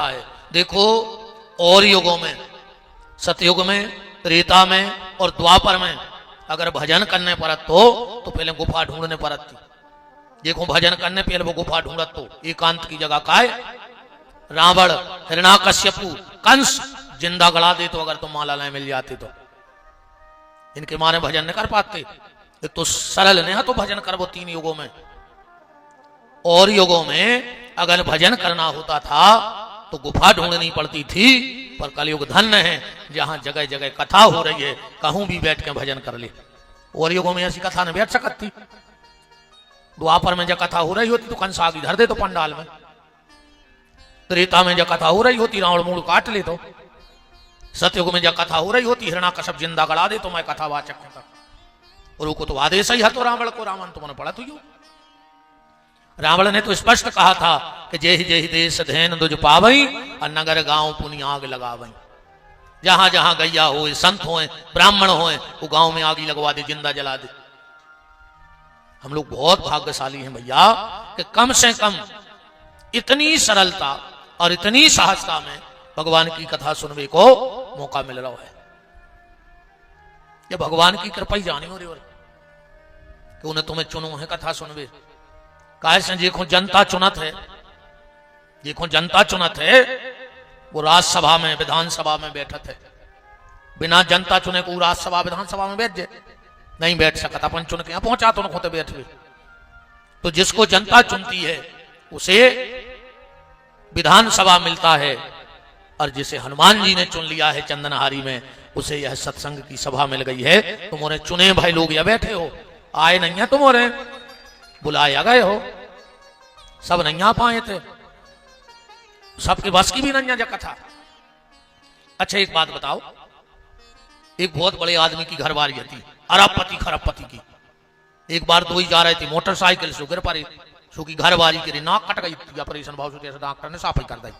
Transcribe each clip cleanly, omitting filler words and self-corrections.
है। देखो और युगों में, सतयुग में, त्रेता में और द्वापर में अगर भजन करने परत तो पहले गुफा ढूंढने परत थी। देखो भजन करने पहले वो गुफा ढूंढत तो एकांत की जगह का है। रावण, हिरण्याकश्यपु, कंस जिंदा गड़ा दे तो अगर तुम माला मिल जाती तो इनके मारे भजन नहीं कर पाते। एक तो सरल नहीं है तो भजन कर वो तीन युगों में। और युगों में अगर भजन करना होता था तो गुफा ढूंढनी पड़ती थी। पर कलयुग धन्य है जहां जगह जगह कथा हो रही है, कहूं भी बैठ के भजन कर ले। और युगों में ऐसी कथा नहीं बैठ सकती। द्वापर में जब कथा हो रही होती तो कंस आग धर दे तो पंडाल में। त्रेता में जब कथा हो रही होती रावण मूल काट ले तो। सतयुग में जब कथा हो रही होती हिरण्याकश्यप जिंदा गड़ा दे तो मैं कथावाचक हूं। और वो तो आदेश ही है तो रावण को, रावण तो मैंने पढ़ा तो रावण ने तो स्पष्ट कहा था कि जेहि जेहि देश धैन दुज पावई और नगर गांव पुनि आग लगावई। जहां जहां गैया हो, संत हो, ब्राह्मण हो, वो गांव में आग लगवा दे, जिंदा जला दे। हम लोग बहुत भाग्यशाली हैं भैया कि कम से कम इतनी सरलता और इतनी सहजता में भगवान की कथा सुनने को मौका मिल रहा है। ये भगवान की कृपा ही जानी हो रही कि उन्हें तुम्हें चुनो है कथा सुनवे। कैसे देखो जनता चुनत है, देखो जनता चुनत है। वो राज्यसभा में, विधानसभा में बैठत है। बिना जनता चुने को राज्यसभा विधानसभा में बैठ जाए, नहीं बैठ सकता। अपन चुन के यहां पहुंचा तो खुद बैठ गए। तो जिसको जनता चुनती है उसे विधानसभा मिलता है, और जिसे हनुमान जी ने चुन लिया है चंदनहारी में, उसे यह सत्संग की सभा मिल गई है। तुम्हारे चुने भाई लोग या बैठे हो, आए नहीं है, तुम्हारे बुलाया गए हो, सब नहीं आ पाए थे, सबके बस की भी नहीं है कथा। अच्छा एक बात बताओ, एक बहुत बड़े आदमी की घरवाली थी, अरबपति खरबपति की। एक बार दो ही जा रहे थे मोटरसाइकिल से, गिर पड़े, सो की घरवाली के नाक कट गई थी। ऑपरेशन भाव से डॉक्टर ने साफ कर दी।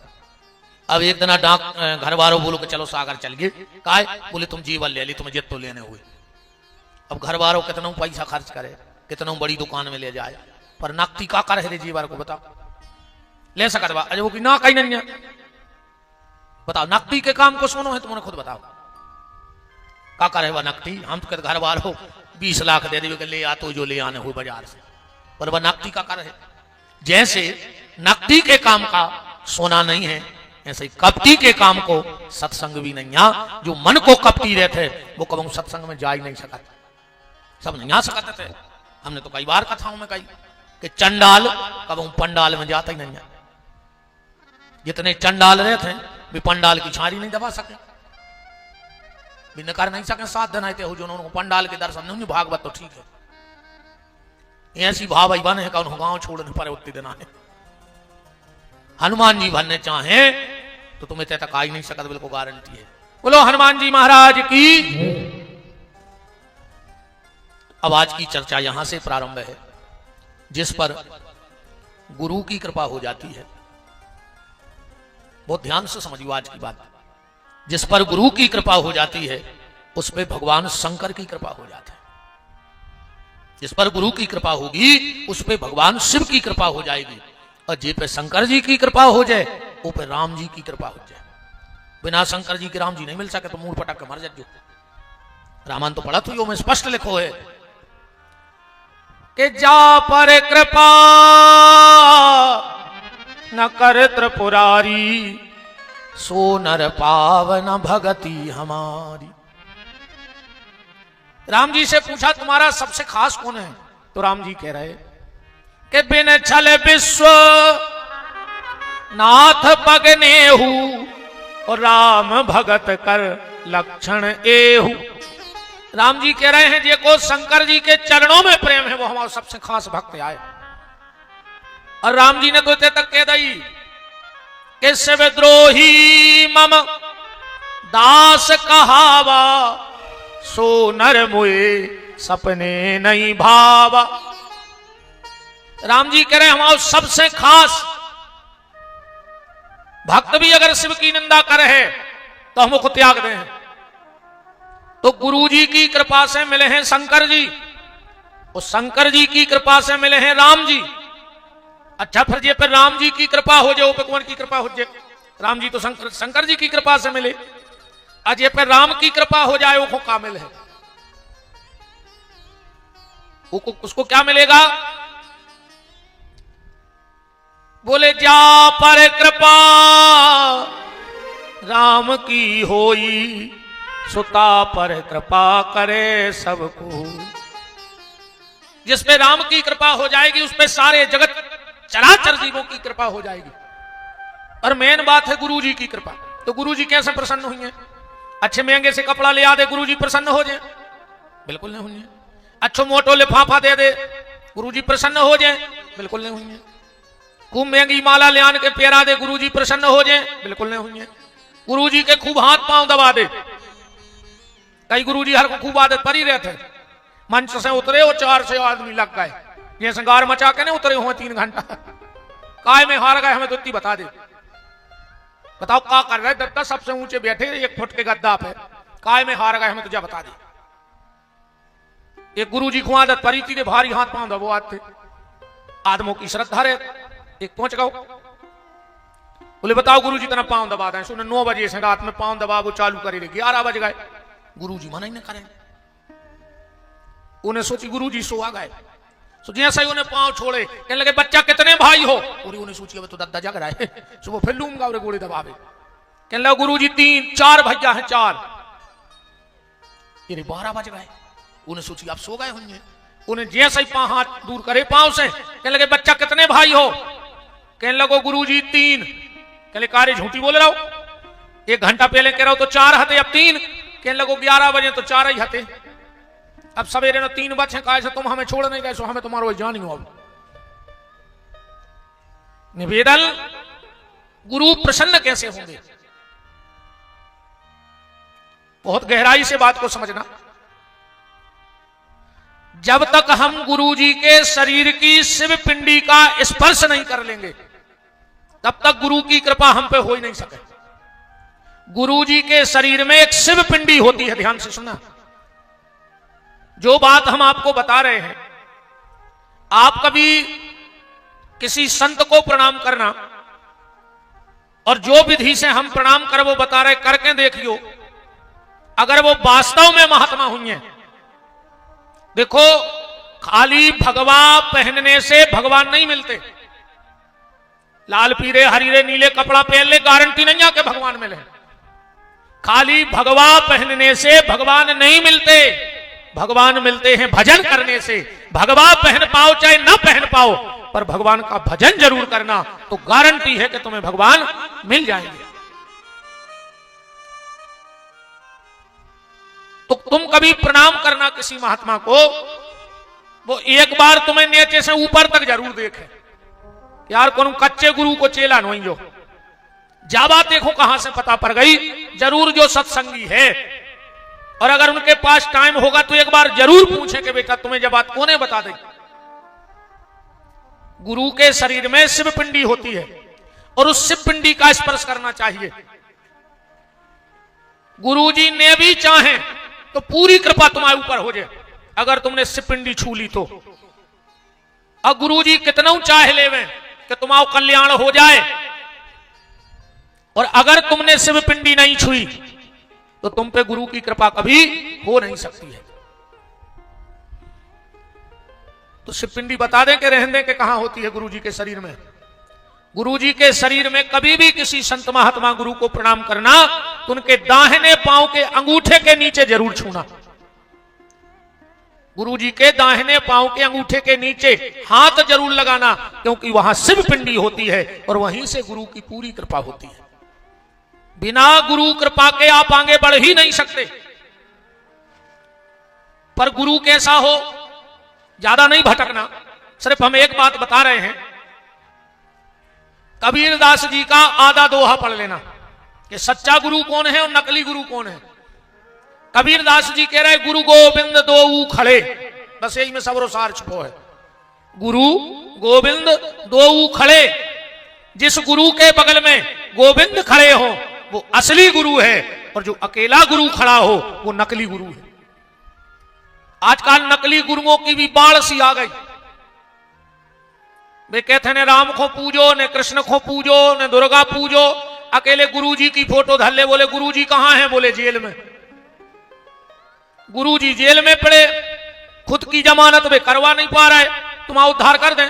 अब एक दिन घर वालों बोलो कि चलो सागर चल गए। काय बोले तुम जीवन ले ली, तुम्हें जित तो लेने हुए। अब घर वालों कितना पैसा खर्च करे, कितना बड़ी दुकान में ले जाए, पर नकती का कर है जीवर को बताओ, ले सकत बा? अरे वो की ना कहीं नहीं है। बताओ नकती के काम को सुनो है, तुमने खुद बताओ का करे वह नकती। हम तो घर वालों 20 लाख दे दे ले आ तो जो ले आने हुए बाजार से, पर वह नकती का कर है। जैसे नकती के काम का सोना नहीं है, ऐसे ही कपटी के काम को सत्संग भी नहीं है। जो मन को कपटी रहते वो कभी सत्संग में जा ही नहीं सकते, सब नहीं आ सकते थे। हमने तो कई बार कथाओं में कही कि चंडाल कभी पंडाल में जाता ही नहीं है। जितने चंडाल रहते हैं वे पंडाल की छारी नहीं दबा सके, भी कर नहीं सके। 7 दिन आए थे जो उनको पंडाल के दर्शन नहीं, भागवत तो ठीक है, ऐसी भाव बन है कि गांव छोड़ने पर उतने दिन आए। हनुमान जी बनने चाहे तो तुम्हें तक आ ही नहीं सकता, बिल्कुल गारंटी है। बोलो हनुमान जी महाराज की। अब आज की चर्चा यहां से प्रारंभ है, जिस पर गुरु की कृपा हो जाती है। बहुत ध्यान से समझिए आज की बात। जिस पर गुरु की कृपा हो जाती है उस पर भगवान शंकर की कृपा हो जाती है। जिस पर गुरु की कृपा होगी उस पर भगवान शिव की कृपा हो जाएगी, और जिस पे शंकर जी की कृपा हो जाए वो पे राम जी की कृपा हो जाए। बिना शंकर जी के राम जी नहीं मिल सके तो मूल पटक के मर जाओ। रामायण तो पढ़ा तो में स्पष्ट लिखो है कि जा पर कृपा न कर त्रिपुरारी, सो नर पावन भगति हमारी। राम जी से पूछा तुम्हारा सबसे खास कौन है, तो राम जी कह रहे कि बिन छल विश्व नाथ पगनेहु, और राम भगत कर लक्षण एहु। राम जी कह रहे हैं जिसको शंकर जी के चरणों में प्रेम है वो हमारा सबसे खास भक्त आए। और राम जी ने तो इतने तक कह दी कि शिवद्रोही मम दास कहावा, सो नर मुए सपने नहीं भावा। राम जी कह रहे हैं हमारा सबसे खास भक्त भी अगर शिव की निंदा करे है तो हम उसको त्याग दें। तो गुरु जी की कृपा से मिले हैं शंकर जी, और शंकर जी की कृपा से मिले हैं राम जी। अच्छा फिर जे पर राम जी की कृपा हो जाए, पे कौन की कृपा हो जाए? राम जी तो शंकर जी की कृपा से मिले। आज ये पे राम की कृपा हो जाए वो कामिल है। उसको क्या मिलेगा? बोले जा पर कृपा राम की होई, सुता पर कृपा करे सबको। जिस पे राम की कृपा हो जाएगी उस पे सारे जगत चराचर जीवों की कृपा हो जाएगी। और मेन बात है गुरु जी की कृपा। तो गुरु जी कैसे प्रसन्न हुई है? अच्छे महंगे से कपड़ा ले आ दे गुरु जी प्रसन्न हो जाए? बिल्कुल नहीं हुई। अच्छो मोटो लिफाफा दे दे गुरु जी प्रसन्न हो जाए? बिल्कुल नहीं हुई। खूब महंगी माला ले आन के पेरा दे गुरु जी प्रसन्न हो जाए? बिल्कुल नहीं हुई। गुरु जी के खूब हाथ पांव दबा दे। कई गुरु जी हर को खूब आदत पर ही रहते, मंच से उतरे और 400 आदमी लग गए, ये श्रृंगार मचा के नहीं उतरे हुए 3 घंटा, काय में हार गए हमें तो इतनी बता दे। बताओ क्या कर रहे दत्ता? सबसे ऊंचे बैठे 1 फुट के गद्दा पे, काय में हार गए हमें तुझे बता दे। एक गुरु जी को आदत परी थी भारी हाथ पांव दबो आते, आदमों की श्रद्धा रहे। एक पहुंच गओ, बोले बताओ गुरु जी तना पांव दबा दें। सुने 9 बजे से रात में पांव दबा वो चालू करे 11 बज गए, गुरु जी मना ही न करें। उन्हें सोची गुरु जी सो आ गए, सो जैसे ही उन्हें पांव छोड़े कहने लगे बच्चा कितने भाई हो? और उन्हें सोची अब तो दद्दा जग रहा है, सुबह फिर लूंगा और गोली दबावे। कहने लगे गुरु जी 3-4 भैया हैं 4। ये 12 बज गए, उन्हें सोची आप सो गए होंगे। उन्हें जैसे ही पांव हाथ दूर करे पांव से, कहने लगे बच्चा कितने भाई हो? कहने लगो गुरु जी 3। कहले कार्य झूठी बोल रहा हो, 1 घंटा पहले कह रहा हो तो 4 हते, अब 3। कहने लगो 11 बजे तो 4 ही हते, अब सवेरे न 3 बजे कहा तुम हमें छोड़ नहीं गए, सो हमें तुम्हारा जान ही हो। अब निवेदन, गुरु प्रसन्न कैसे होंगे? बहुत गहराई से बात को समझना। जब तक हम गुरु जी के शरीर की शिव पिंडी का स्पर्श नहीं कर लेंगे तब तक गुरु की कृपा हम पे हो ही नहीं सके। गुरु जी के शरीर में एक शिव पिंडी होती है, ध्यान से सुना। जो बात हम आपको बता रहे हैं, आप कभी किसी संत को प्रणाम करना और जो विधि से हम प्रणाम कर वो बता रहे करके देखियो, अगर वो वास्तव में महात्मा हुई हैं। देखो खाली भगवा पहनने से भगवान नहीं मिलते, लाल पीले हरीरे नीले कपड़ा पहन ले गारंटी नहीं है कि भगवान मिले। खाली भगवा पहनने से भगवान नहीं मिलते, भगवान मिलते हैं भजन करने से। भगवा पहन पाओ चाहे ना पहन पाओ, पर भगवान का भजन जरूर करना, तो गारंटी है कि तुम्हें भगवान मिल जाएंगे। तो तुम कभी प्रणाम करना किसी महात्मा को, वो एक बार तुम्हें नीचे से ऊपर तक जरूर देखे। यार कौन कच्चे गुरु को चेला नहीं जो जा बात देखो कहां से पता पड़ गई, जरूर जो सत्संगी है। और अगर उनके पास टाइम होगा तो एक बार जरूर पूछे कि बेटा तुम्हें जब बात कोने बता दे। गुरु के शरीर में शिव पिंडी होती है और उस शिव पिंडी का स्पर्श करना चाहिए। गुरु जी ने भी चाहे तो पूरी कृपा तुम्हारे ऊपर हो जाए अगर तुमने शिव पिंडी छू ली तो। और गुरु जी कितना चाहे लेवे कि तुम्हारा कल्याण हो जाए, और अगर तुमने शिव पिंडी नहीं छुई तो तुम पे गुरु की कृपा कभी हो नहीं सकती है। तो शिव पिंडी बता दें कि रहने के कहां होती है गुरु जी के शरीर में। गुरु जी के शरीर में कभी भी किसी संत महात्मा गुरु को प्रणाम करना तो उनके दाहिने पांव के अंगूठे के नीचे जरूर छूना। गुरु जी के दाहिने पांव के अंगूठे के नीचे हाथ जरूर लगाना, क्योंकि वहां शिव पिंडी होती है और वहीं से गुरु की पूरी कृपा होती है। बिना गुरु कृपा के आप आगे बढ़ ही नहीं सकते। पर गुरु कैसा हो, ज्यादा नहीं भटकना, सिर्फ हम एक बात बता रहे हैं। कबीरदास जी का आधा दोहा पढ़ लेना कि सच्चा गुरु कौन है और नकली गुरु कौन है। कबीरदास जी कह रहे गुरु गोविंद दो खड़े, बस यही में सबरो सार छुपो है। गुरु गोविंद दो खड़े, जिस गुरु के बगल में गोविंद खड़े हो वो असली गुरु है, और जो अकेला गुरु खड़ा हो वो नकली गुरु है। आजकल नकली गुरुओं की भी बाढ़ सी आ गई। वे कहते ने राम को पूजो, ने कृष्ण को पूजो, ने दुर्गा पूजो, अकेले गुरुजी की फोटो धर ले, बोले गुरुजी कहां हैं, बोले जेल में। गुरुजी जेल में पड़े, खुद की जमानत वे करवा नहीं पा रहे, तुम आओ उद्धार कर दें।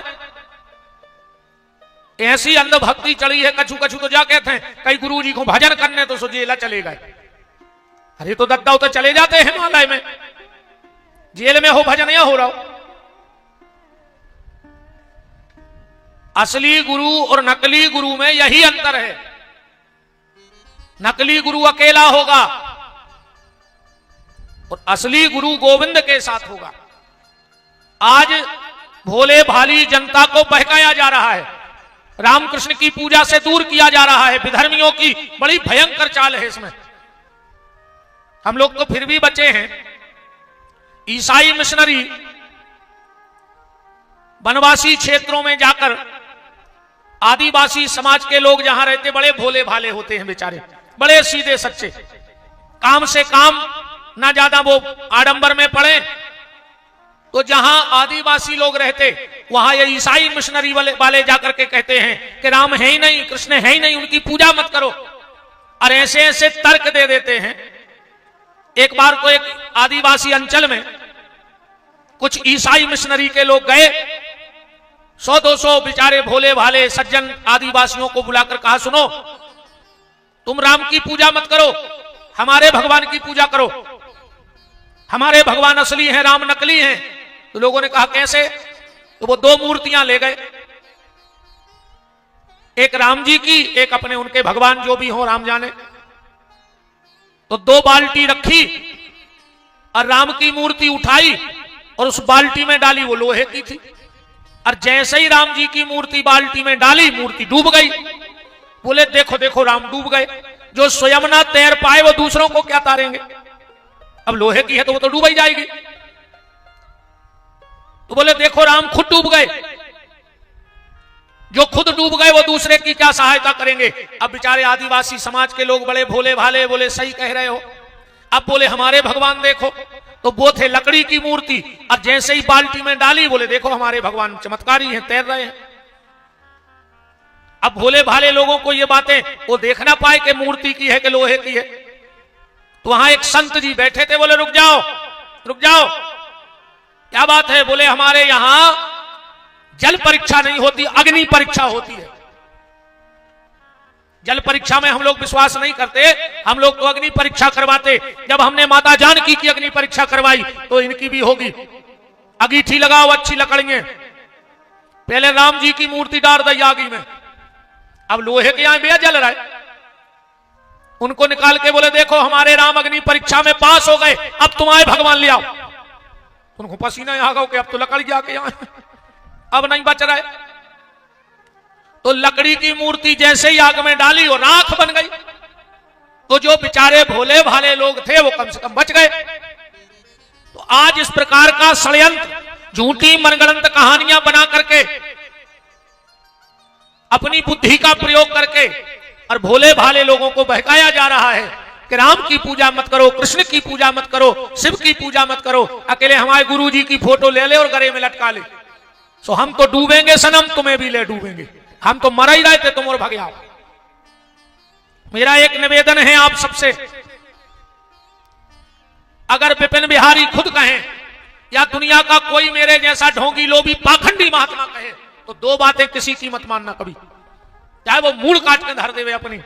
ऐसी अंधभक्ति चढ़ी है, कछु कछु तो जा कहते हैं कई गुरुजी को भजन करने तो सो जेला चले गए। अरे तो दद्दा तो चले जाते हैं हिमालय में, जेल में हो भजन या हो रहा हो। असली गुरु और नकली गुरु में यही अंतर है। नकली गुरु अकेला होगा और असली गुरु गोविंद के साथ होगा। आज भोले भाली जनता को बहकाया जा रहा है, रामकृष्ण की पूजा से दूर किया जा रहा है। विधर्मियों की बड़ी भयंकर चाल है इसमें। हम लोग तो फिर भी बचे हैं। ईसाई मिशनरी वनवासी क्षेत्रों में जाकर आदिवासी समाज के लोग जहां रहते बड़े भोले भाले होते हैं बेचारे, बड़े सीधे सच्चे, काम से काम ना ज्यादा वो आडंबर में पड़े। तो जहां आदिवासी लोग रहते वहां ये ईसाई मिशनरी वाले जाकर के कहते हैं कि राम है ही नहीं, कृष्ण है ही नहीं, उनकी पूजा मत करो। और ऐसे ऐसे तर्क दे देते हैं। एक बार तो एक आदिवासी अंचल में कुछ ईसाई मिशनरी के लोग गए, 100-200 बेचारे भोले भाले सज्जन आदिवासियों को बुलाकर कहा, सुनो तुम राम की पूजा मत करो, हमारे भगवान की पूजा करो, हमारे भगवान असली हैं, राम नकली हैं। तो लोगों ने कहा कैसे? तो वो 2 मूर्तियां ले गए, एक राम जी की, एक अपने उनके भगवान जो भी हो राम जाने। तो 2 बाल्टी रखी और राम की मूर्ति उठाई और उस बाल्टी में डाली, वो लोहे की थी। और जैसे ही राम जी की मूर्ति बाल्टी में डाली, मूर्ति डूब गई। बोले देखो देखो राम डूब गए। जो स्वयं ना तैर पाए वो दूसरों को क्या तारेंगे? अब लोहे की है तो वो तो डूब ही जाएगी। तो बोले देखो राम खुद डूब गए। जो खुद डूब गए वो दूसरे की क्या सहायता करेंगे? अब बेचारे आदिवासी समाज के लोग बड़े भोले भाले, बोले सही कह रहे हो। अब बोले हमारे भगवान देखो, तो वो थे लकड़ी की मूर्ति, और जैसे ही बाल्टी में डाली बोले देखो हमारे भगवान चमत्कारी हैं, तैर रहे हैं। अब भोले भाले लोगों को ये बातें वो देख ना पाए कि मूर्ति की है कि लोहे की है। तो वहां एक संत जी बैठे थे, बोले रुक जाओ रुक जाओ, क्या बात है? बोले हमारे यहां जल परीक्षा नहीं होती, अग्नि परीक्षा होती है। जल परीक्षा में हम लोग विश्वास नहीं करते, हम लोग तो अग्नि परीक्षा करवाते। जब हमने माता जानकी की अग्नि परीक्षा करवाई तो इनकी भी होगी। अंगीठी लगाओ, अच्छी लकड़ियां। पहले राम जी की मूर्ति डाल दी आगी में, अब लोहे के यहां बेया जल रहा है। उनको निकाल के बोले देखो हमारे राम अग्नि परीक्षा में पास हो गए, अब तुम्हारे भगवान ले आओ। उनको पसीना आ गया कि अब तो लकड़ी जाके यहां अब नहीं बच रहा है। तो लकड़ी की मूर्ति जैसे ही आग में डाली और राख बन गई। तो जो बेचारे भोले भाले लोग थे वो कम से कम बच गए। तो आज इस प्रकार का षड्यंत्र, झूठी मनगढ़ंत कहानियां बना करके, अपनी बुद्धि का प्रयोग करके और भोले भाले लोगों को बहकाया जा रहा है कि राम की पूजा मत करो, कृष्ण की पूजा मत करो, शिव की पूजा मत करो। अकेले हमारे गुरु जी की फोटो ले ले और गले में लटका ले, सो हम तो डूबेंगे सनम, तुम्हें भी ले डूबेंगे। हम तो मर ही रहे थे, तुम और भाग आओ। मेरा एक निवेदन है आप सबसे, अगर विपिन बिहारी खुद कहें या दुनिया का कोई मेरे जैसा ढोंगी लोभी पाखंडी महात्मा कहे, तो 2 बातें किसी की मत मानना कभी, चाहे वो मूल काट के धर देवे अपनी।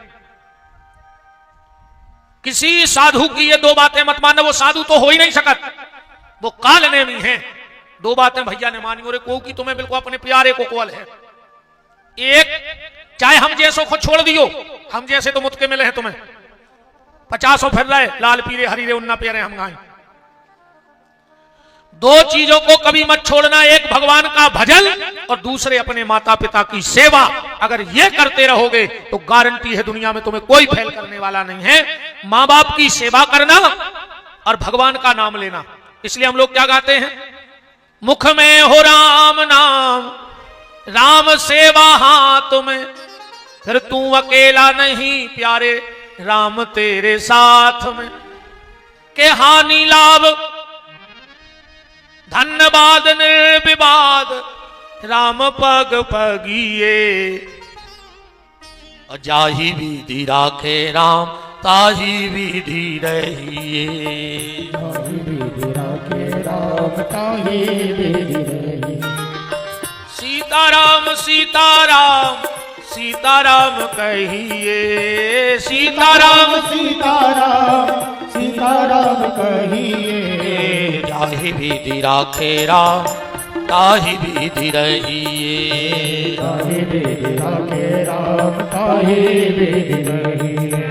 किसी साधु की ये 2 बातें मत मानना, वो साधु तो हो ही नहीं सकत, वो काल नेमी है। 2 बातें भैया ने मानी और को की तुम्हें बिल्कुल अपने प्यारे को कॉल है। एक, चाहे हम जैसों को छोड़ दियो, हम जैसे तो मुतके मिले हैं तुम्हें, 50 फिर रहे लाल पीरे हरीरे उन्ना पेरे हम गाएं। 2 चीजों को कभी मत छोड़ना, एक भगवान का भजन और दूसरे अपने माता पिता की सेवा। अगर ये करते रहोगे तो गारंटी है दुनिया में तुम्हें कोई फेल करने वाला नहीं है। मां बाप की सेवा करना और भगवान का नाम लेना। इसलिए हम लोग क्या गाते हैं? मुख में हो राम नाम, राम सेवा हाथ में, फिर तू अकेला नहीं प्यारे, राम तेरे साथ में। के हानि लाभ धन्यवाद निर्विवाद, राम पग पगिए। और जाही विधि राखे राम ताही विधि रहिए। जाहि विधि राखे राम ताहि विधि रहिए। सीताराम सीताराम सीताराम कहिए, सीताराम सीताराम सीताराम कहिए। जाहि विधि राखे राम ताहि विधि रहिए। ताहि विधि राखे राम ताहि विधि रहिए।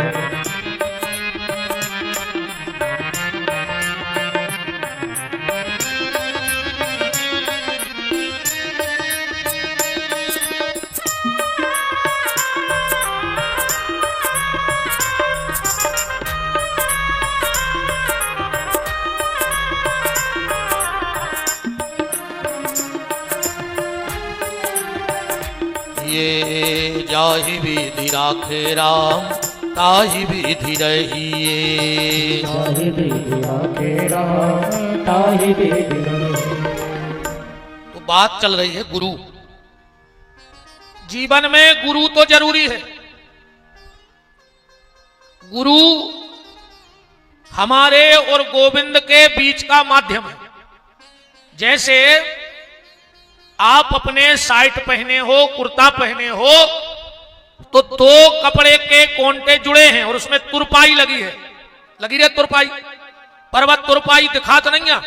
ये जाहि विधि राखे राम ताहि विधि रहिए। ताहि विधि राखे राम ताहि विधि रहिए। तो बात चल रही है गुरु। जीवन में गुरु तो जरूरी है। गुरु हमारे और गोविंद के बीच का माध्यम है। जैसे आप अपने साइट पहने हो, कुर्ता पहने हो, तो दो कपड़े के कोंटे जुड़े हैं और उसमें तुरपाई लगी है। लगी रहे तुरपाई, पर्वत तुरपाई दिखा तो नहीं है,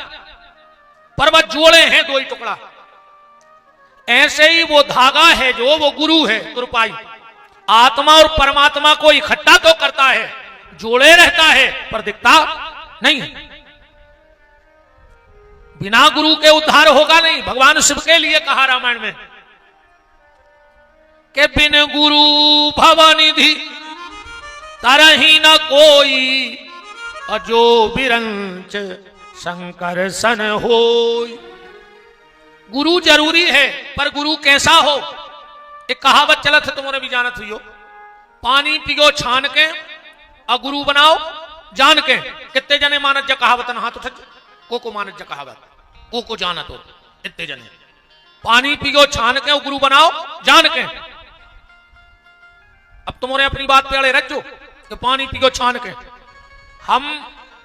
पर्वत जोड़े हैं दो ही टुकड़ा। ऐसे ही वो धागा है जो वो गुरु है, तुरपाई। आत्मा और परमात्मा को इकट्ठा तो करता है, जोड़े रहता है, पर दिखता नहीं है। बिना गुरु के उद्धार होगा नहीं। भगवान शिव के लिए कहा रामायण में कि बिन गुरु भवनिधि तरही न कोई, अजो बिरंच शंकर सन होय। गुरु जरूरी है, पर गुरु कैसा हो। एक कहावत चलत है, तुमने भी जानत हुई हो, पानी पियो छान के और गुरु बनाओ जान के। कितने जने मानत जा कहावत न, हाथ उठ को मानत जा कहावत, को जानत हो इतने जने। पानी पियो छान के और गुरु बनाओ जान के। अब तुमने अपनी बात पे अड़े रखो कि पानी पियो छान के। हम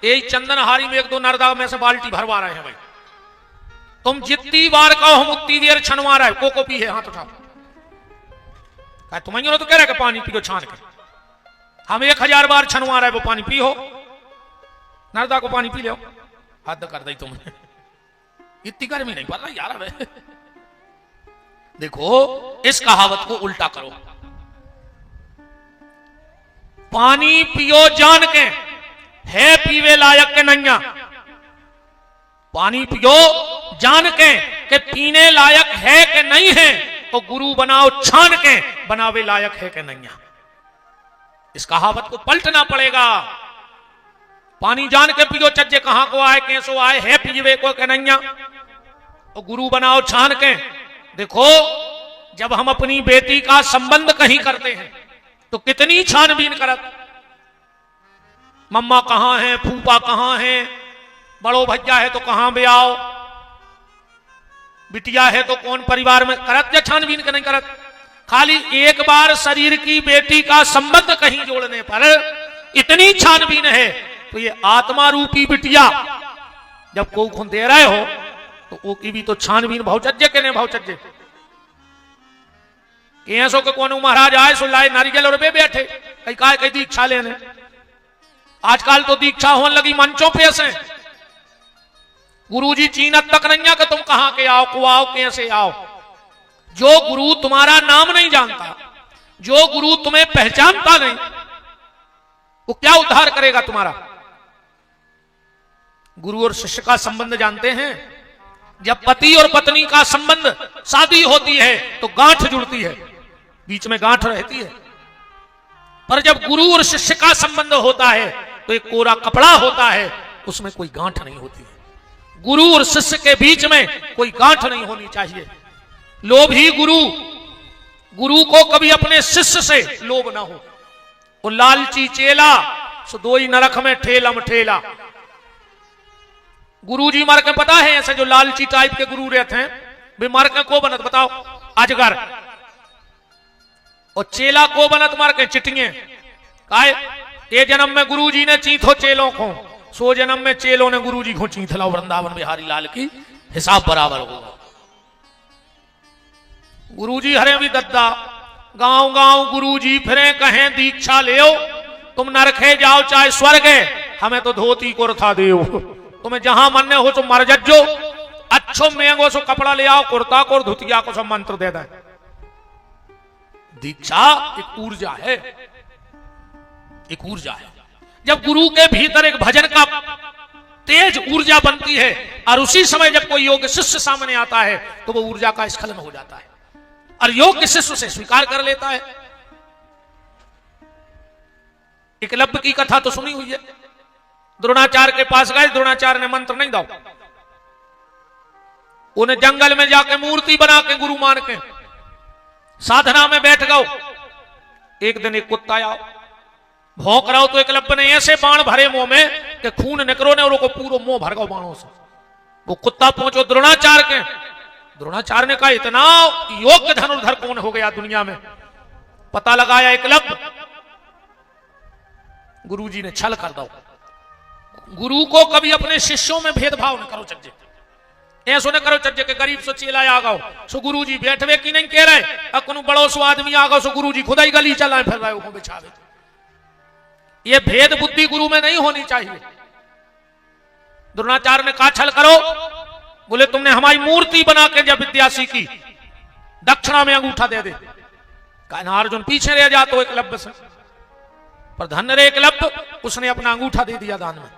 यही चंदनहारी में एक दो नर्दा में से बाल्टी भरवा रहे हैं भाई। तुम जितनी बार कहो हम उतनी देर छनवा रहे। को पी है, हाथ उठाओ। तुम्हें तो कह रहे कि पानी पियो छान के। हम 1000 बार छनवा रहे, वो पानी पियो। नर्दा को पानी पी लो, हद कर दी तुमने। इतनी गर्मी नहीं पड़ रही यार हमें। देखो इस कहावत को उल्टा करो। पानी पियो जान के, है पीवे लायक के नैया। पानी पियो जान के पीने लायक है कि नहीं है, तो गुरु बनाओ छान के, बनावे लायक है कि नैया। इस कहावत को पलटना पड़ेगा। पानी जान के पियो चज्जे, कहां को आए कैसो आए, है पीवे को के नैया, तो गुरु बनाओ छान के। देखो जब हम अपनी बेटी का संबंध कहीं करते हैं तो कितनी छानबीन करत। मम्मा कहां है, फूफा कहां है, बड़ो भैया है तो कहां भी आओ, बिटिया है तो कौन परिवार में करत या छानबीन के नहीं करत। खाली एक बार शरीर की बेटी का संबंध कहीं जोड़ने पर इतनी छानबीन है। तो ये आत्मा रूपी बिटिया जब को खून दे रहे हो तो वो की भी तो छानबीन भावचज्य के ने भावचज्य कैसो के कौन महाराज आए सो लाए नारियल और बे बैठे कई काय कई दीक्षा लेने। आजकल तो दीक्षा होने लगी मंचों पे से। गुरुजी चीनत तक नहीं है कि तुम कहां के आओ, को आओ, कैसे आओ। जो गुरु तुम्हारा नाम नहीं जानता, जो गुरु तुम्हें पहचानता नहीं, वो क्या उद्धार करेगा तुम्हारा। गुरु और शिष्य का संबंध जानते हैं। जब पति और पत्नी का संबंध, शादी होती है तो गांठ जुड़ती है, बीच में गांठ रहती है। पर जब गुरु और शिष्य का संबंध होता है तो एक कोरा कपड़ा होता है, उसमें कोई गांठ नहीं होती है। गुरु और शिष्य के बीच में कोई गांठ नहीं होनी चाहिए। लोभी गुरु, गुरु को कभी अपने शिष्य से लोभ ना हो। वो लालची चेला सो दो ही नरक में ठेलम ठेला। गुरु जी मर के पता है, ऐसे जो लालची टाइप के गुरु रहते हैं वे मर के को बनत बताओ, अजगर। और चेला को बनत मार के चिटिए काहे ये जन्म में गुरुजी ने चीथो चेलों को, सो जन्म में चेलों ने गुरुजी को चीथला। वृंदावन बिहारी लाल की हिसाब बराबर होगा। गुरुजी हरे भी दद्दा, गांव गांव गुरुजी फिरे कहें दीक्षा ले, तुम नरखे जाओ चाहे स्वर्ग है, हमें तो धोती कुर्ता देओ। तुम्हें जहां मन हो तो मर जज्जो, अच्छो महंगो सो कपड़ा ले आओ, कुर्ता को धुतिया को सब मंत्र दे दे। दीक्षा एक ऊर्जा है, एक ऊर्जा है। जब गुरु के भीतर एक भजन का तेज ऊर्जा बनती है और उसी समय जब कोई योग्य शिष्य सामने आता है तो वो ऊर्जा का स्खलन हो जाता है और योग्य शिष्य से स्वीकार कर लेता है। एकलव्य की कथा तो सुनी हुई है। द्रोणाचार्य के पास गए, द्रोणाचार्य ने मंत्र नहीं दाओ, उन्हें जंगल में जाके मूर्ति बना के गुरु मान के साधना में बैठ गओ। एक दिन एक कुत्ता आओ, भौंक रहा हो तो एकलव्य ने ऐसे बाण भरे मुंह में कि खून निकरो ने और को पूरा मुंह भर गओ बाणों से। वो कुत्ता पहुंचो द्रोणाचार्य के, द्रोणाचार्य ने कहा इतना योग्य धनुर्धर कौन हो गया दुनिया में। पता लगाया एकलव्य, गुरुजी ने छल कर दो। गुरु को कभी अपने शिष्यों में भेदभाव न करो चज्जे, ऐसो न करो चज्जे के गरीब सो चेला आ गओ सो गुरुजी बैठवे की नहीं कह रहे, अकनु बड़ो सो आदमी आ गओ सो गुरुजी खुदाई गली चलाए फिर रहे हो बिछावे। ये भेद बुद्धि गुरु में नहीं होनी चाहिए। द्रोणाचार्य ने कहा छल करो, बोले तुमने हमारी मूर्ति बना के जब विद्या सीखी दक्षिणा में अंगूठा दे दे। कहा अर्जुन पीछे रह जा तो एकलव्य से, पर धन्य रे एकलव्य, उसने अपना अंगूठा दे दिया दान में।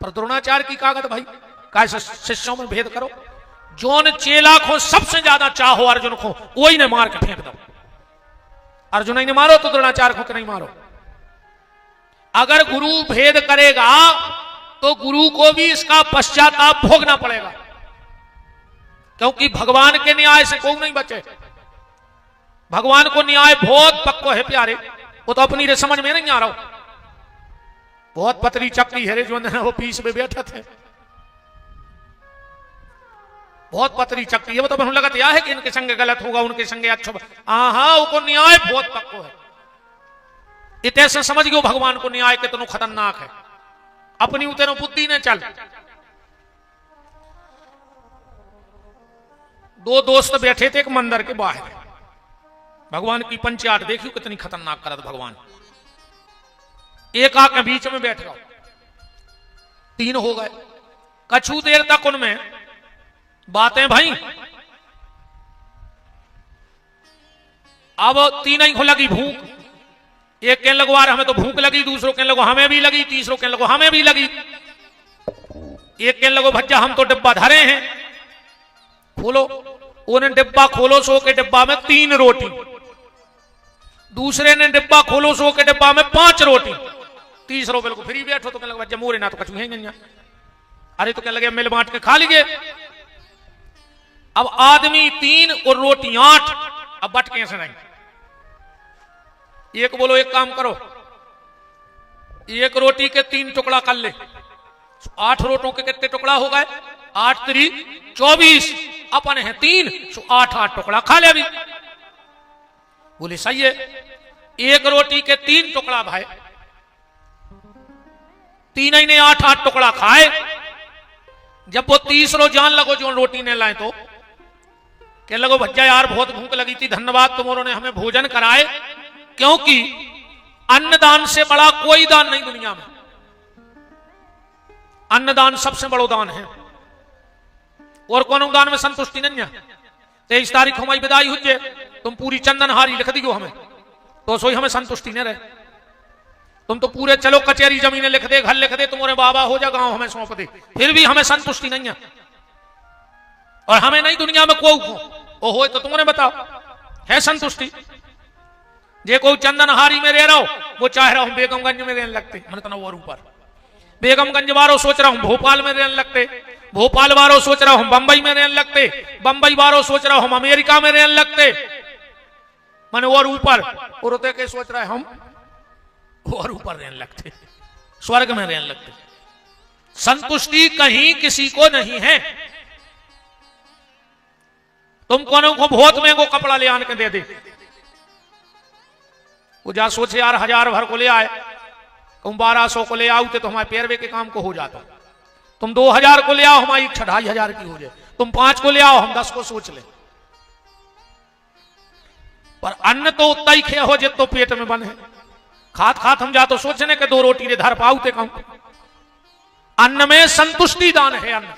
पर द्रोणाचार्य की कागज भाई कैसे शिष्यों में भेद करो। जोन चेला को सबसे ज्यादा चाहो अर्जुन को, वही ने मार के फेंक दो। अर्जुन ही ने मारो तो द्रोणाचार्य को नहीं मारो। अगर गुरु भेद करेगा तो गुरु को भी इसका पश्चाताप भोगना पड़ेगा, क्योंकि भगवान के न्याय से कोई नहीं बचे। भगवान को न्याय बहुत पक्को है प्यारे, वो तो अपनी रे समझ में नहीं आ रहा। बहुत पतली चक्री है रे जो वो पीस में बैठे थे, बहुत पतली चक्री है। वो तो मैं लगत यह है कि इनके संग गलत होगा उनके संग अच्छा, हाँ वो न्याय बहुत पक्को है। इतने से समझ गयो भगवान को न्याय कितना खतरनाक है। अपनी उतनो बुद्धि ने चल। दो दोस्त बैठे थे एक मंदिर के बाहर, भगवान की पंचायत देखियो कितनी खतरनाक करत भगवान। एक आके बीच में बैठ गया, तीन हो गए। कछु देर तक उनमें बातें भाई, अब तीन को लगी भूख। एक कहने लगो यार हमें तो भूख लगी, दूसरों कहने लगो हमें भी लगी, तीसरों कहने लगो हमें भी लगी। एक कहने लगो भज्जा हम तो डिब्बा धरे हैं, खोलो। उन्हें डिब्बा खोलो, सो के डिब्बा में 3 रोटी। दूसरे ने डिब्बा खोलो, सो के डिब्बा में 5 रोटी। तीसरों बिल्कुल फ्री बैठो तो कहने लगे भज्जा मोरे ना तो कछु है नहीं। अरे तो कहने लगे मिल बांट के खा लीजिए। अब आदमी 3 और रोटी 8, अब बट कैसे नहीं। एक बोलो एक काम करो, एक रोटी के 3 टुकड़ा कर ले, 8 रोटों के कितने टुकड़ा हो गए? 8 3 24, अपन है 3, 8 टुकड़ा खा ले अभी। बोले सही है। एक रोटी के 3 टुकड़ा भाई, तीन ही ने 8 टुकड़ा खाए। जब वो तीसरो जान लगो जो रोटी ने लाए तो कह लगो भज्जा यार बहुत भूख लगी थी, धन्यवाद तुमों ने हमें भोजन कराए, क्योंकि अन्नदान से बड़ा कोई दान नहीं दुनिया में। अन्नदान सबसे बड़ो दान है और कोनो दान में संतुष्टि नहीं है। 23 तारीख हमारी विदाई हुई, तुम पूरी चंदनहारी लिख दियो हमें तो सोई हमें संतुष्टि नहीं रहे। तुम तो पूरे चलो कचेरी जमीनें लिख दे, घर लिख दे, तुम्हारे बाबा हो जा, गांव हमें सौंप दे, फिर भी हमें संतुष्टि नहीं है। और हमें नहीं दुनिया में कोई हो तो तुम्हारे बताओ है संतुष्टि। जे कोई चंदनहारी में रह रहा हो वो चाह रहा हूं बेगमगंज में रहने लगते, मैंने तो और ऊपर बेगमगंज वालों सोच रहा हूं भोपाल में रहने लगते, भोपाल वालों सोच रहा हूं बंबई में रहने लगते, बंबई वालों सोच रहा हूं हम अमेरिका में रहने लगते, मैंने और ऊपर और के सोच रहे हम और ऊपर रहने लगते, स्वर्ग में रहने लगते। संतुष्टि कहीं किसी को नहीं है। तुम कोनो को बहुत महंगो कपड़ा ले आने के दे दे, वो जा सोचे यार 1000 भर को ले आए, तुम 1200 को ले आओ तो हमारे पैरवे के काम को हो जाता। तुम 2000 को ले आओ, हमारी 2500 की हो जाए। तुम 5 को ले आओ, हम 10 को सोच ले। पर अन्न तो उतना ही खे हो जित तो पेट में बने। खात खात हम जा तो सोचने के 2 रोटी रे धर पाऊ ते कहूं। अन्न में संतुष्टि दान है अन्न।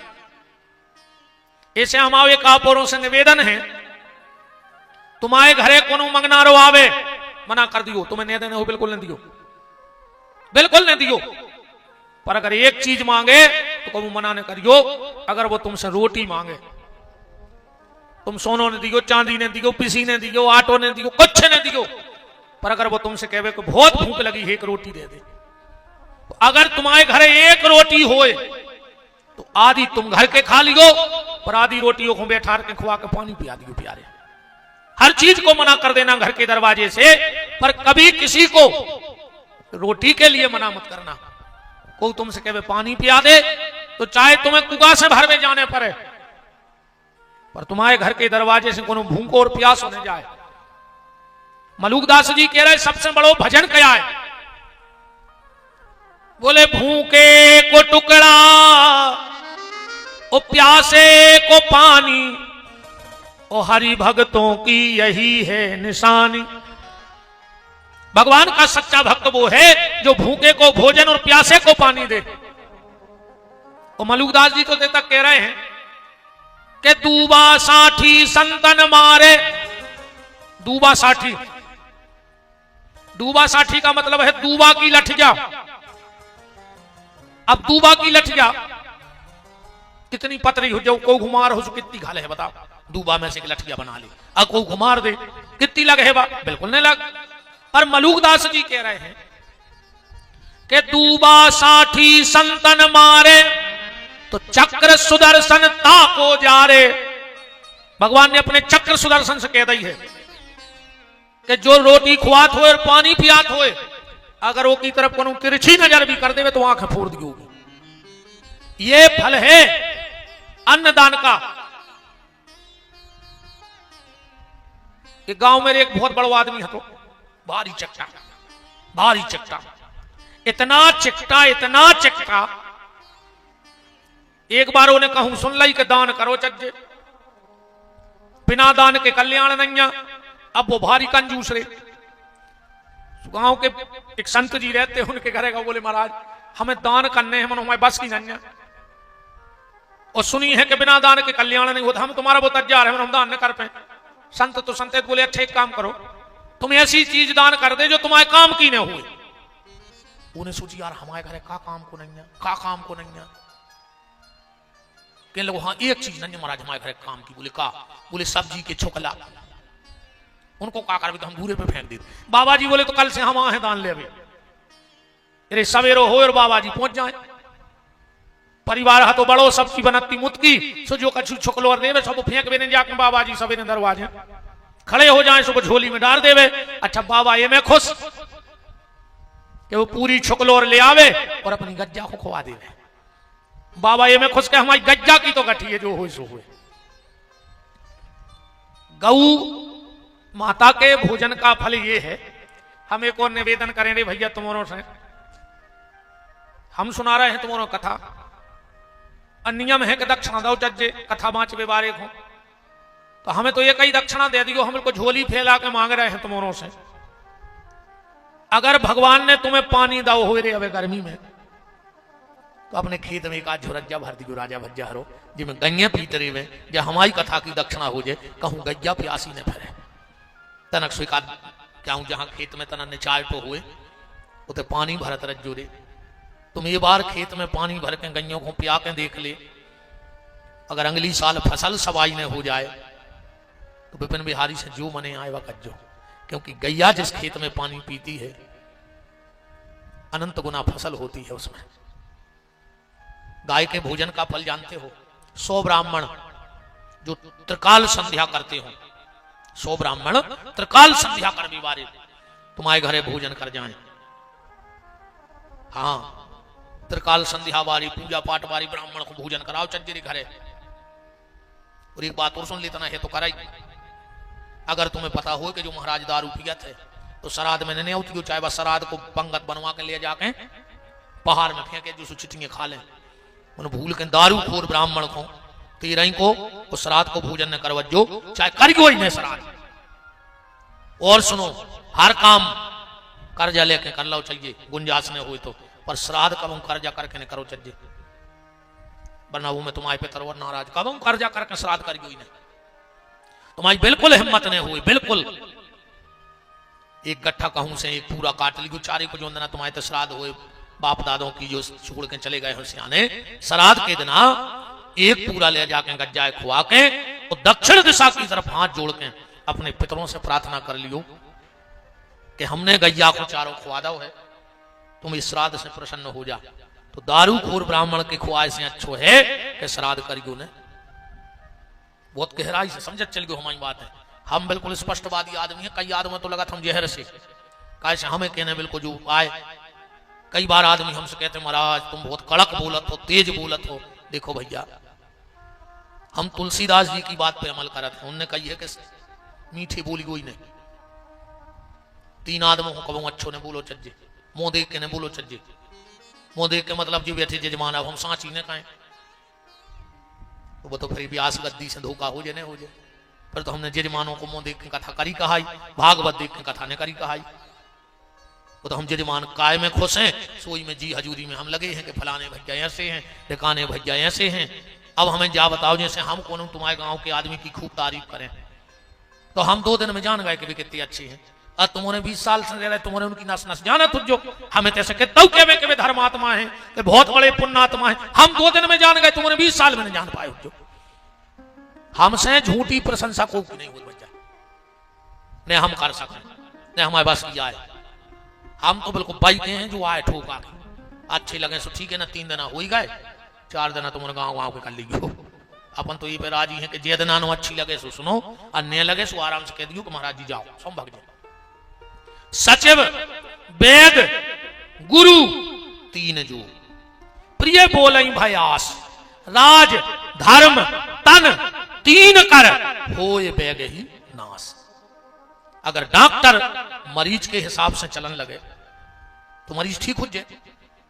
ऐसे हमारे एक आपोरों से निवेदन है, तुम्हारे घरे कोनो मंगनारो आवे, मना कर दियो, तुम्हें नहीं देने हो बिल्कुल नहीं दियो, बिल्कुल नहीं दियो। पर अगर एक चीज मांगे तो कबू मना न करियो। अगर वो तुमसे रोटी मांगे, तुम सोनो ने दियो, चांदी ने दियो, पिसी ने दियो, आटो ने दियो, कुछ ने दियो, पर अगर वो तुमसे कहे कि बहुत भूख लगी है, एक रोटी दे दे, तो अगर तुम्हारे घरे एक रोटी होए तो आधी तुम घर के खा लियो, पर आधी रोटियों को बैठा के खुआ के पानी पिया दियो प्यारे। हर चीज को मना कर देना घर के दरवाजे से, पर कभी किसी को रोटी के लिए मना मत करना। कोई तुमसे कहे पानी पिया दे, तो चाहे तुम्हें कुआ से भर में जाने पड़े, पर तुम्हारे घर के दरवाजे से कोनो भूखो और प्यास होने जाए। मलुकदास जी कह रहे सबसे बड़ो भजन क्या है? बोले भूखे को टुकड़ा ओ प्यासे को पानी, ओ हरि भक्तों की यही है निशानी। भगवान का सच्चा भक्त वो है जो भूखे को भोजन और प्यासे को पानी दे। और मलुकदास जी तो तक कह रहे हैं कि दूबा साठी संतन मारे। दूबा साठी, दूबा साठी का मतलब है दूबा की लठिया। अब दूबा की लठिया कितनी पतली हो जाओ, को घुमार हो कितनी घाले है बताओ। दूबा में से एक लठिया बना ली, अब को घुमार दे कितनी लगे है बा? बिल्कुल नहीं लग। और मलुकदास जी कह रहे हैं कि दूबा साठी संतन मारे, तो चक्र सुदर्शन ताको जा रे। भगवान ने अपने चक्र सुदर्शन से कह दी है कि जो रोटी खुआत हो और पानी पियात हो, अगर वो की तरफ कोनो तिरछी नजर भी कर देवे तो आंखें फोड़ दी होगी। ये फल है अन्नदान का। एक गांव में एक बहुत बड़ा आदमी है, तो भारी चकटा, भारी चकटा, इतना चिकटा, इतना चिकटा। एक बार उन्हें कहूं सुन लाई कि दान करो चज्जे, बिना दान के कल्याण नहीं। अब वो भारी कंजूस रे। गांव के एक संत जी रहते हैं, उनके घरे का बोले महाराज हमें दान करने हैं, मन हमारे बस की नहीं। और सुनी है कि बिना दान के कल्याण नहीं होता, हम तुम्हारा बहुत तैयार है, हम दान न कर पाए। संत तो संत बोले अच्छा एक काम करो, तुम ऐसी चीज दान कर दे जो तुम्हारे काम की न हुए। उन्हें सोची यार हमारे घरे का काम को नहीं है, का काम को नहीं है। कहने लगे हाँ एक चीज नहीं महाराज हमारे घरे काम की। बोले का? बोले सब्जी के छोकला। उनको का कर तो हम दूरे पे फेंक दी। बाबा जी बोले तो कल से हम आए दान ले। अरे सवेरो हो और बाबा जी पहुंच जाए। परिवार हा तो बड़ो सबकी बनती मुतकी, सो जो कछु छोकलो और देवे सब फेंक देने जाके बाबा जी सवेरे दरवाजे खड़े हो जाए, सुबह झोली में डाल देवे। अच्छा बाबा ये मैं खुश कि वो पूरी छोकलो और ले आवे और अपनी गज्जा को खुआ देवे। बाबा ये मैं खुश के हमारी गज्जा की तो गठी है, जो हो सो हुए। गऊ माता के भोजन का फल ये है। हम एक और निवेदन करें रे भैया तुम्हारों से, हम सुना रहे हैं तुम्हारों कथा। नियम है कि दक्षिणा दो चज्जे, कथा बाँचवे बारे हो, तो हमें तो ये कई दक्षिणा दे दियो। हम को झोली फैला के मांग रहे हैं तुम्हारों से। अगर भगवान ने तुम्हें पानी दाओ हो रे अबे गर्मी में, तो अपने खेत में एक आध झोरज्जा भर दियो राजा भज्जा हरो, जिसमें गैया पीतरे में, जब हमारी कथा की दक्षिणा हो जाए, कहूं गैया प्यासी ने फरे तनक स्वीकार क्या हूं, जहां खेत में तना निचाल तो हुए उते पानी भरत रज्जो रे। तुम ये बार खेत में पानी भर के गैयों को पिया के देख ले, अगर अगली साल फसल सवाई ने हो जाए तो विपिन बिहारी से जो मने आए वह कज्जो। क्योंकि गैया जिस खेत में पानी पीती है अनंत गुना फसल होती है उसमें। गाय के भोजन का फल जानते हो, 100 ब्राह्मण जो त्रिकाल संध्या करते हो, 100 ब्राह्मण त्रिकाल संध्या कर विवारे तुम्हारे घरे भोजन कर जाए। हाँ त्रिकाल संध्या वारी पूजा पाठ वारी ब्राह्मण को भोजन कराओ चज्जे घरे। और एक बात और सुन लेता है तो कराई। अगर तुम्हें पता हो कि जो महाराज दारू पियत है तो श्राद्ध में नहीं होती, चाहे बस श्राद्ध को पंगत बनवा के ले जाके पहाड़ में फेंके जो चिटिंगे खा ले। उन भूल के दारू खोर ब्राह्मण को तीरई को उस श्राद्ध को भोजन न करवजो, चाहे कर गो ही नहीं श्राद्ध। और सुनो, हर काम कर्जा लेके कर लो चाहिए, गुंजाइश नहीं हुई तो, पर श्राद्ध कब कर्जा करके नहीं करो चाहिए, वरना वो मैं तुम्हारे पे तरवर नाराज। कब कर्जा करके श्राद्ध कर गई नहीं, तुम्हारी बिल्कुल हिम्मत नहीं हुई, बिल्कुल। एक गट्ठा कहूं से एक पूरा काट ली, चारे को जो देना तुम्हारे तो श्राद्ध हुए बाप दादों की जो छोड़ के चले गए हो सियाने, श्राद्ध के दिन एक पूरा ले जाके गज्जाए खुआ के और दक्षिण दिशा की तरफ हाथ जोड़ के अपने पितरों से प्रार्थना कर लियो कि हमने गैया को चारों खुआ दो है, तुम इस श्राद्ध से प्रसन्न हो जा। तो दारू खोर ब्राह्मण के खुआए से अच्छो है कि श्राद्ध करियो ने। बहुत गहराई से समझत चल गयो हमारी बात है। हम बिल्कुल स्पष्टवादी आदमी है, कई आदमी तो लगा हम जहर से कैसे हमें कहने बिल्कुल जो आए। कई बार आदमी हमसे कहते महाराज तुम बहुत कड़क बोलत हो, तेज बोलत हो। देखो भैया, हम तुलसीदास जी की बात पे अमल करत हैं, उनने कही है कि मीठी बोली कोई नहीं, तीन आदमों को कबो अच्छो ने बोलो चज्जे, मुंह देख के ने बोलो चज्जे। मुंह देख के मतलब जी बैठे जजमान अब हम सांची ने कहें तो वो तो फिर व्यास गद्दी से धोखा हो जाए नहीं हो जाए। फिर तो हमने जजमानों को मुंह देख के कथा करी कहाई, भागवत देख के कथा ने करी कहाई। वो तो हम जजमान काय में खुश हैं, सोई में जी हजूरी में हम लगे हैं कि फलाने भैया ऐसे हैं, ढिकाने भैया ऐसे हैं। अब हमें जा बताओ, जैसे हम कौन तुम्हारे गांव के आदमी की खूब तारीफ करें तो हम 2 दिन में जान गए कि वे कितने अच्छे हैं। और तुम्हारे 20 साल से रह रहे, तुम्हारे उनकी नस नस जाना तुझ जो हमें तैसे कहते के वे धर्मात्मा हैं, कि बहुत बड़े पुण्यात्मा हैं। हम 2 दिन में जान गए, तुम्हारे 20 साल में नहीं जान पाए जो। हमसे झूठी प्रशंसा को नहीं हो बच्चा, नहीं हम कर सकते, नहीं हमारे पास किया है। हम तो बिल्कुल बाइके हैं जो आए ठोका अच्छे लगे सो ठीक है ना, 3 दिन हो ही गए, 4 दिन तुम्हारे गाँव के कर लीजिए। अपन तो ये पे राजी है कि जे दिन आनो अच्छी लगे सो सुनो, और न लगे सो आराम से कह दियो कि महाराज जी जाओ संभग जाओ। सचिव वेद गुरु 3 जो प्रिय बोलई भयास, राज धर्म तन 3 कर होए बैग ही नाश। अगर डॉक्टर मरीज के हिसाब से चलन लगे तो मरीज ठीक हो जाए,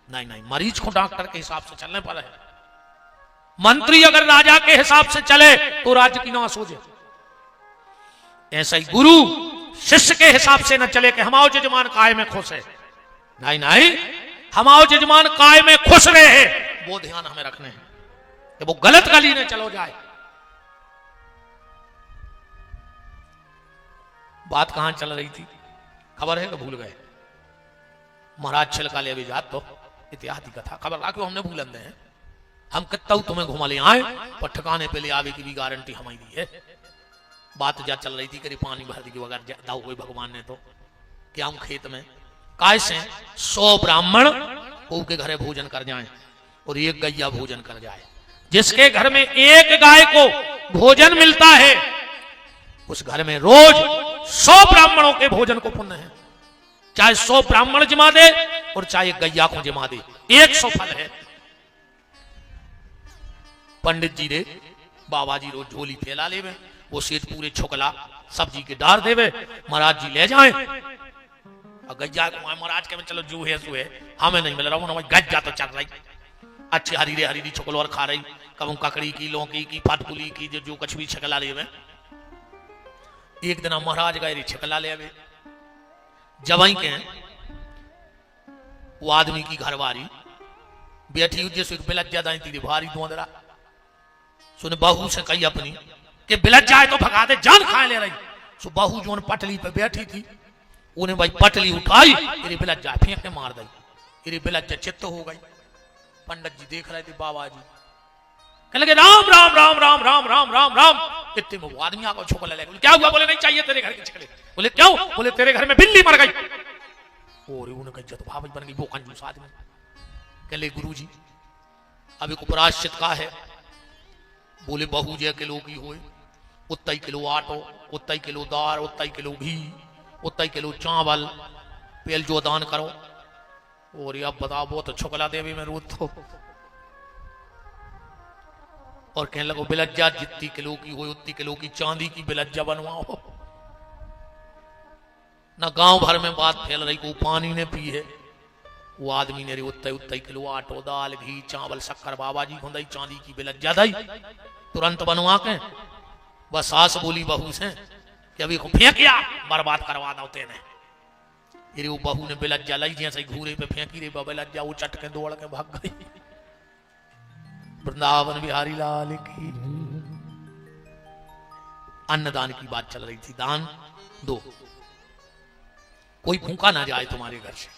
नहीं नहीं, मरीज को डॉक्टर के हिसाब से चलने पर है। मंत्री अगर राजा के हिसाब से चले तो राज्य की नाश हो जाए। ऐसा ही गुरु शिष्य के हिसाब से न चले कि हमाओ जजमान काय में खुश है, नहीं नहीं, हमाओ जजमान काय में खुश रहे, वो ध्यान हमें रखने हैं कि वो गलत गली न चलो जाए। बात कहां चल रही थी खबर है कि भूल गए? महाराज छिलका ले अभी जात तो इतिहास की कथा खबर ला क्यों हमने भूलन दे हैं। हम कितना तुम्हें घुमा ले आए पर ठिकाने पे ले आवे की भी गारंटी हमारी है। बात जा चल रही थी कि पानी भर दी अगर दाऊ कोई भगवान ने तो क्या हम खेत में काय से 100 ब्राह्मण को के घरे भोजन कर जाएं और 1 गैया भोजन कर जाए। जिसके घर में 1 गाय को भोजन मिलता है उस घर में रोज 100 ब्राह्मणों के भोजन को पुण्य है। चाहे 100 ब्राह्मण जमा दे और चाहे गैया को जमा दे, 100 फल है। पंडित जी रे बाबा जी रोज झोली फैला ले, वो सेठ पूरे छुकला सब्जी के डार देवे, महाराज जी ले जाए। और गैया को महाराज के में चलो जू है सू है, हमें नहीं मिल रहा, गज्जा तो चल रही अच्छी हरी रे छुकलो और खा रही, कब ककड़ी की लौकी की फटपुली की जो कुछ भी छकला ले। एक दिन महाराज गए छकला ले आवे, जवाई के वो आदमी की घरवारी बैठी जैसे बिलज ज्यादा थी भारी धुआंधरा, सुने बहू से कही अपनी कि बिलज जाए तो भगा दे, जान खाए ले रही। सो बहू जो पटली पे बैठी थी उन्हें भाई पटली उठाई, तेरी बिलज जाए फेंक के मार दी, तेरी बिलज चित्त हो गई। पंडित जी देख रहे थे, बाबा जी कहने लगे राम राम राम राम राम राम राम राम। इतने में वो आदमी आकर छोकला ले, क्या हुआ? बोले नहीं चाहिए तेरे घर के छिकले। बोले क्यों? बोले तेरे घर में बिल्ली मर गई। और उन्हें इज्जत भाभी बन गई, वो कंजूस आदमी। कहले गुरुजी अभी को प्रायश्चित का है? बोले बहू जय किलो की होए, उतना ही किलो आटो, उतना ही किलो दाल, उतना ही किलो घी, उतना ही किलो चावल पेल जो दान करो। और अब बताओ वो तो छुकला देवी में रोज तो। और कहने लगो बिलज्जा जितनी किलो की हो उतनी किलो की चांदी की बिलज्जा बनवाओ। ना गांव भर में बात फैल रही को पानी ने पी है। वो आदमी ने रे उत्ते उत्ते किलो आटो दाल घी चावल शक्कर बाबा जी खुंदई चांदी की बेलत ज्यादा ही तुरंत बनवा के बस सास बोली बहू से कि अभी को फेंकिया बर्बाद करवा दो तेने। ये वो बहू ने बेलत जलाई जैसे घूरे पे फेंकी रे बेलत जा वो चटके दौड़ के भाग गई। वृंदावन बिहारी लाल की। अन्नदान की बात चल रही थी। दान दो, कोई भूखा ना जाए तुम्हारे घर से,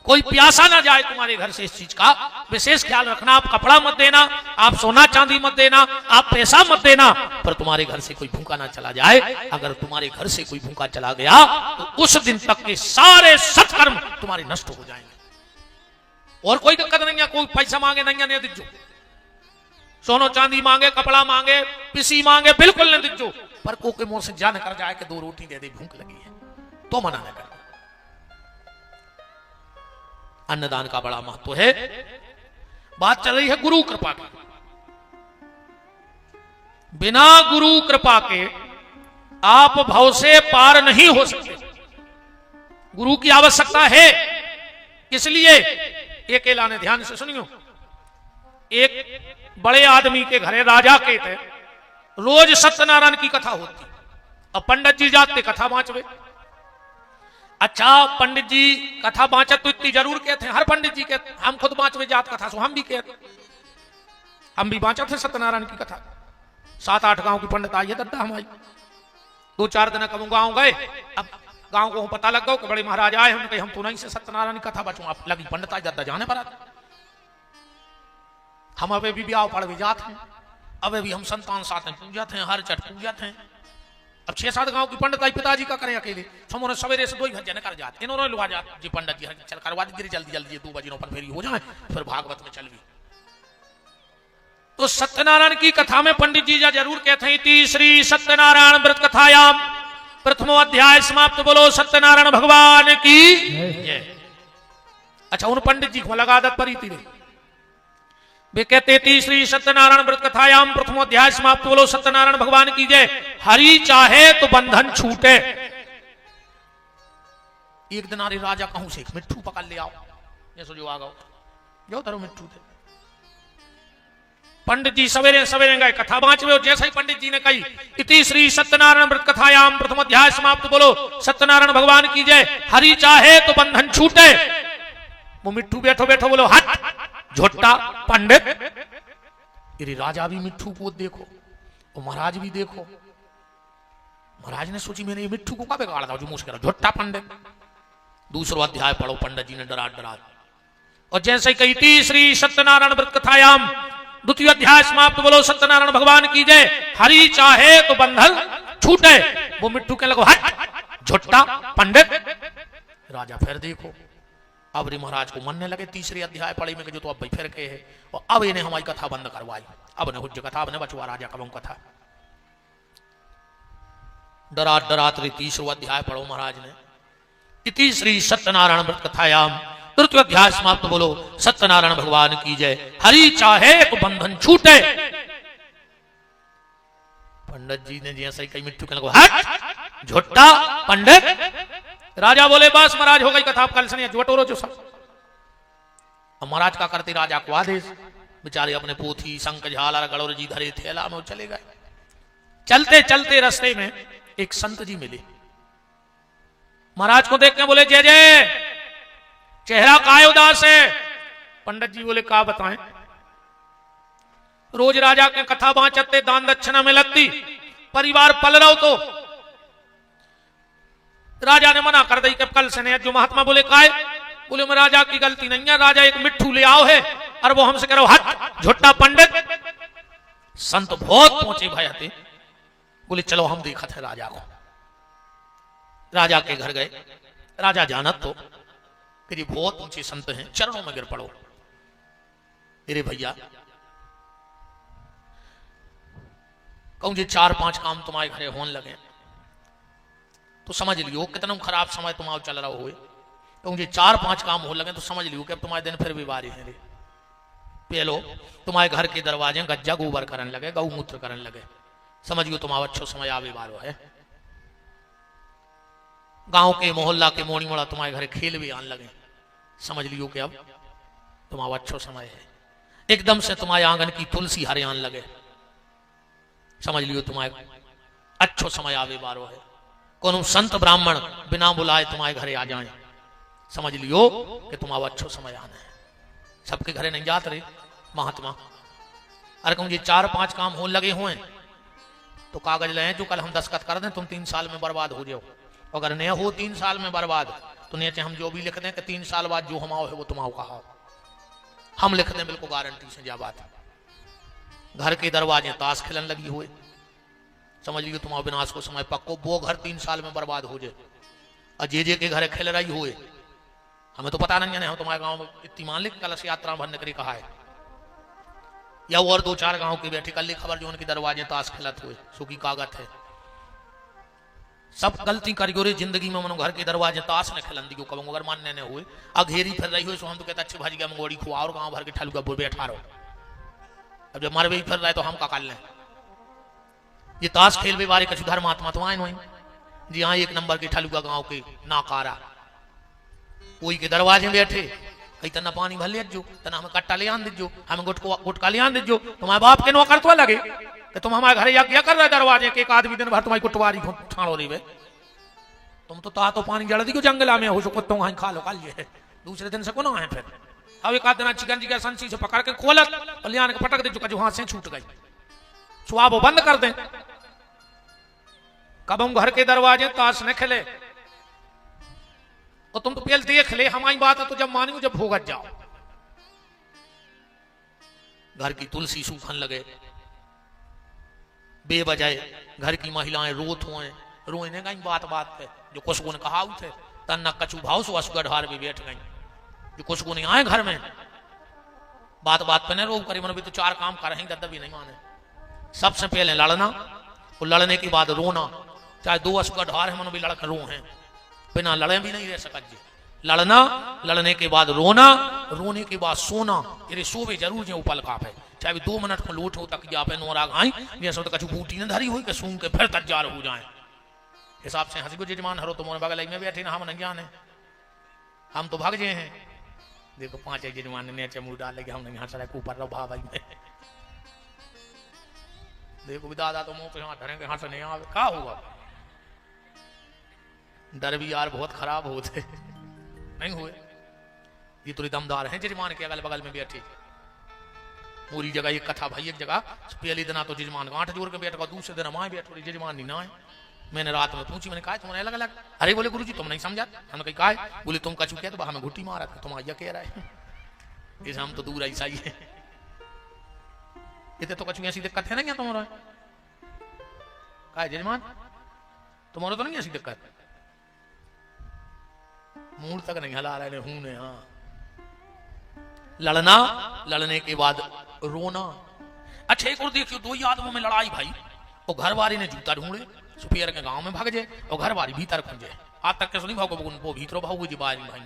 कोई प्यासा ना जाए तुम्हारे घर से। इस चीज का विशेष ख्याल रखना। आप कपड़ा मत देना, आप सोना चांदी मत देना, आप पैसा मत देना, पर तुम्हारे घर से कोई भूखा ना चला जाए। अगर तुम्हारे घर से कोई भूखा चला गया तो उस दिन तक के सारे सत्कर्म तुम्हारे नष्ट हो जाएंगे। और कोई दिक्कत नहीं है, कोई पैसा मांगे नहीं है दीजो, सोनो चांदी मांगे, कपड़ा मांगे, पिसी मांगे, बिल्कुल नहीं दीजो, पर कोई मुंह से जान कर जाए कि 2 रोटी दे दे, भूख लगी है, तो मना न कर। अन्नदान का बड़ा महत्व है। बात चल रही है गुरु कृपा की। बिना गुरु कृपा के आप भव से पार नहीं हो सकते। गुरु की आवश्यकता है। इसलिए एक एलान, ध्यान से सुनियो। एक बड़े आदमी के घरे राजा के थे, रोज सत्यनारायण की कथा होती। अब पंडित जी जाते कथा बांचवे। अच्छा, पंडित जी कथा बांचत तो इतनी जरूर कहते हैं, हर पंडित जी कहते, हम खुद बांचवे जात कथा सो हम भी कहते, हम भी बांचते सत्यनारायण की कथा। 7-8 गांव की पंडित आई है दद्दा हमारी। 2-4 दिन कब गांव गए, अब गांव को पता लग गया कि बड़े महाराज आए, हमने कहा हम तो नहीं से सत्यनारायण की कथा बचू। आप लगी पंडित आई दद्दा जाने पर हम अबे भी ब्याह पड़ भी जाते हैं, अबे भी हम संतान साथ में पूजते हैं, हर चट पूजते हैं। अब 6-7 गांव की पंडित आई, पिताजी का करें अकेले, समोने सवेरे से 2 घंटे कर जाते, इन्होंने लुहा जाते जी पंडित जी चल करवा दीजिए जल्दी जल्दी 2 बजे पर फेरी हो जाए, फिर भागवत में चल गई। तो सत्यनारायण की कथा में पंडित जी जरूर कहते हैं, तीसरी सत्यनारायण व्रत कथायाम प्रथमो अध्याय समाप्त। बोलो सत्यनारायण भगवान की जय। अच्छा, उन पंडित जी को लगा आदत परी थी, वे कहते तीसरी सत्यनारायण व्रत कथायाम प्रथमो अध्याय समाप्त। बोलो सत्यनारायण भगवान की जय। हरि चाहे तो बंधन छूटे। एक दिन आरे राजा कहूं से मिट्ठू पकड़ ले आओ, जैसो जो आ गओ जो धरो मिट्ठू थे। पंडित जी सवेरे सवेरे गए कथा बांचवे, जैसे ही पंडित जी ने कही इति श्री सत्यनारायण व्रत कथायाम प्रथम अध्याय समाप्त। बोलो सत्यनारायण भगवान की जय। हरि चाहे तो बंधन छूटे। वो मिट्ठू बैठो बैठो बोलो हट झोटा पंडित। यदि राजा भी मिट्ठू को देखो और महाराज भी देखो। महाराज ने सोची मैंने ये मिट्ठू को कब बिगाड़ दो जो मुझ करो झोटा पंडित। दूसरा अध्याय पढ़ो, पंडित जी ने डरा डरा और जैसे कही तीसरी सत्यनारायण व्रत कथायाम द्वितीय अध्याय समाप्त। बोलो सत्यनारायण भगवान की जय। हरि चाहे तो बंधन छूटे। वो मिट्ठू के लगो हट झोटा पंडित। राजा फिर देखो अब रे महाराज को मनने लगे तीसरे अध्याय पढ़ी में जो तो अब भाई फिर के है और अब इन्हें हमारी कथा बंद करवाई। अब ने हुज्ज कथा, अब ने बचवा राजा कब कथा। डरा डरात रे तीसरा अध्याय पढ़ो महाराज ने इति श्री सत्यनारायण व्रत कथायाम तृतीय अध्याय समाप्त। बोलो सत्यनारायण भगवान की जय। हरि चाहे तो बंधन छूटे। पंडित जी ने जैसे ही कई मिट्टू के लगो हट झोटा पंडित। राजा बोले बस महाराज हो गई कथा, आप कल सुनिए जोटोरो जो सब। महाराज का करते राजा को आदेश। बेचारे अपने पोथी शंख झालर गड़ोर जी धरे थैला में चले गए। चलते चलते रास्ते में एक संत जी मिले। महाराज को देख के बोले जय जय, चेहरा काय उदास है। पंडित जी बोले का बताएं, रोज राजा के कथा बांचते दान दक्षिणा में लगती, परिवार पल रहो तो राजा ने मना कर दी कि कल से नहीं। जो महात्मा बोले काय, बोले मैं राजा की गलती नहीं है, राजा एक मिट्ठू ले आओ है और वो हमसे करो हट झोटा पंडित। संत बहुत पहुंचे भाई आते, बोले चलो हम देखा थे राजा को। राजा के घर गए। राजा जानत तो कि ये बहुत ऊंचे संत हैं, चरणों में गिर पड़ो। अरे भैया कहूं जी 4-5 काम तुम्हारे घरे होने लगे तो समझ लियो कितना खराब समय तुम्हारा चल रहा हो। कहूं जी 4-5 काम हो लगे तो समझ लियो कि अब तुम्हारे दिन फिर भी बारी है रे। पहलो तुम्हारे घर के दरवाजे गज्जा गोबर करने लगे, गौमूत्र करने लगे, समझियो तुम्हारा अच्छा समय आवे वालो है। गांव के मोहल्ला के मोड़ी मोड़ा तुम्हारे घरे खेल भी आने लगे, समझ लियो कि अब तुम्हारा अच्छो समय है। एकदम से तुम्हारे आंगन की तुलसी हरे आने लगे, समझ लियो तुम्हारे अच्छो समय आवे बारो है। कोनो संत ब्राह्मण बिना बुलाए तुम्हारे घरे आ जाए, समझ लियो कि तुम्हारा अच्छो समय आना है। सबके घरे नहीं जात रहे महात्मा। अरे कहूँ ये 4-5 काम हो लगे हुए तो कागज ले जो कल हम दस्तखत कर दें, तुम 3 साल में बर्बाद हो जाओ। अगर नहीं हो 3 साल में बर्बाद तो नीचे हम जो भी लिख दें कि 3 साल बाद जो हमाओ है वो तुम्हारा कहा, हम लिख दें बिल्कुल गारंटी से। जा बात घर के दरवाजे ताश खिलन लगी हुए, समझ लियो तुम्हारा विनाश को समय पक्को। वो घर 3 साल में बर्बाद हो जाए। और जे के घर खेल रही हुए, हमें तो पता नहीं है, हम तुम्हारे गांव में इतनी मान ली कलश यात्रा भरने के लिए कहा है, या और 2-4 गांव की बैठी कल खबर जो उनके दरवाजे ताश खिलत हुए, सुखी कागत है। सब गलती करियो रे जिंदगी में, मनो घर के दरवाजे ताश ने खिलन दियो कब अगर मानने ने हुए। अघेरी फिर रही हुई सो हम तो कहते अच्छे भाजी गया मंगोड़ी खुआ और गांव भर के ठलुआ बुढ़ बैठा रहो। अब जब मरवे फिर रहे तो हम का कर लें। ये ताश खेल वे बारे कछु धर्म आत्मा तो आए नहीं जी। हाँ, 1 नंबर के ठलुआ गांव के नाकारा कोई के दरवाजे में बैठे, कहीं तना पानी भर ले जो, तना हमें कट्टा ले आन दीजो, हमें गुटका ले आन दीजो। तुम्हारे बाप के नौकर तो लगे कि तुम हमारे घरे क्या कर रहे दरवाजे के, एक आदमी दिन भर तुम्हारी कुटवारी छाड़ो रही। तुम तो पानी जड़ दी जंगला में हो सो कुत्तों वहां खा लो, कल ये दूसरे दिन से को ना है। फिर अब एक आध दिन चिकन जी संसी से पकड़ के खोलत और लियान के पटक दे चुका जो हाथ से छूट गई, सुबह वो बंद कर दें। कब हम घर के दरवाजे ताश न खेले और तुम तो पहले देख ले, हमारी बात है तो जब मानी जब भोगत जाओ। घर की तुलसी सूखन लगे बेबजाय, घर की महिलाएं रोत हुए, रोने गई बात पे जो कुछ को ने कहा थे तन न कछु भाव सो असुगर ढार भी बैठ गई। जो कुछ को नहीं आए घर में बात पे न रो करे, मन भी तो 4 काम कर रहे दद्दा भी नहीं माने। सबसे पहले लड़ना और लड़ने के बाद रोना, चाहे 2 असुगर ढार है मन भी लड़कर रो हैं, बिना लड़े भी नहीं रह सकत जी। लड़ना, लड़ने के बाद रोना, रोने के बाद सोना। ये सोवे जरूर जो उपल काप है, चाहे 2 मिनट को लूट हो तक जा पे नोरा घाई जैसे तो कछु बूटी न धरी हुई के सूंघ के फिर तजार हो जाए। हिसाब से हंसी को जजमान हरो तो मोरे बगल में बैठे ना, हम नहीं जाने, हम तो भाग जाए हैं। देखो 5 जजमान ने नीचे मुंह डाल लगे, हम नहीं हंस रहे ऊपर रहो भाई में। देखो दादा तो मुंह पे हाथ धरेंगे, हंस नहीं आवे, क्या होगा। डर भी यार बहुत खराब होते नहीं हुए। ये तो दमदार है जजमान के अगल बगल में बैठे। पूरी जगह एक कथा भाई, एक जगह पहले दिन तो जजमान गांठ जोड़ के बैठ गया, दूसरे दिन माए बैठ रही जजमान नहीं ना आए। मैंने रात में पूछी, मैंने कहा तुम्हारे अलग अलग। अरे बोले गुरुजी तुम नहीं समझा। हमने कहा बोले तुम कछु किया तो हमें घुट्टी मारा, तुम आइया कह रहा है इसे हम तो दूर ऐसा ही है। इतने तो कछु ऐसी दिक्कत है ना क्या तुम्हारा, कहा जजमान तुम्हारा तो नहीं ऐसी दिक्कत, मूड तक नहीं हिला रहे हूं ने। हाँ, लड़ना, लड़ने के बाद रोना। अच्छा एक और देखियो, 2 आदमों में लड़ाई भाई, और घर वाले ने जूता ढूंढे सुपेर के गांव में भाग जाए और घर वाली भीतर खुंजे। आज तक के सुनी भागो वो भीतर भागो जी बाहर भाई।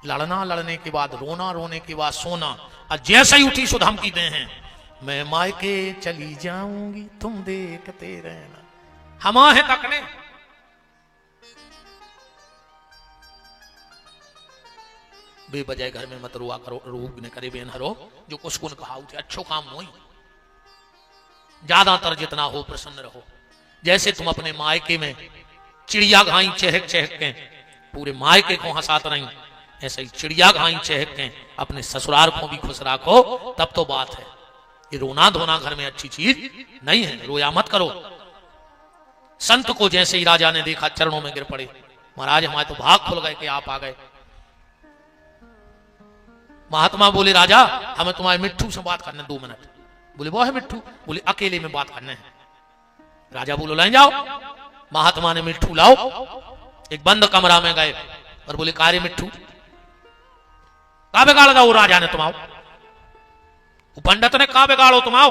लड़ना, लड़ने के बाद रोना, रोने के बाद सोना। और जैसे ही उठी सो धमकी दे हैं, मैं मायके चली जाऊंगी तुम देखते रहना। हमा है तकने बेबजाय घर में मत रुआ करो, रोग न करे बेन हरो। जो कुछ को कहा उठे अच्छो काम नहीं, ज्यादातर जितना हो प्रसन्न रहो। जैसे तुम अपने मायके में चिड़िया घाई चहक चहक के पूरे मायके को हंसात रही, ऐसे ही चिड़िया घाई चहक के अपने ससुराल को भी खुश रखो, तब तो बात है। ये रोना धोना घर में अच्छी चीज नहीं है, रोया मत करो। संत को जैसे ही राजा ने देखा चरणों में गिर पड़े, महाराज हमारे तो भाग खुल गए कि आप आ गए। महात्मा बोले राजा हमें तुम्हारे मिट्ठू से बात करना 2 मिनट। बोले वो है मिट्ठू? बोले अकेले में बात करना है। राजा बोलो ले जाओ। महात्मा ने मिट्ठू लाओ, एक बंद कमरा में गए और बोले कार्य मिट्ठू का बिगाड़ दो राजा ने तुमाओ, पंडित ने का बिगाड़ो तुमाओ,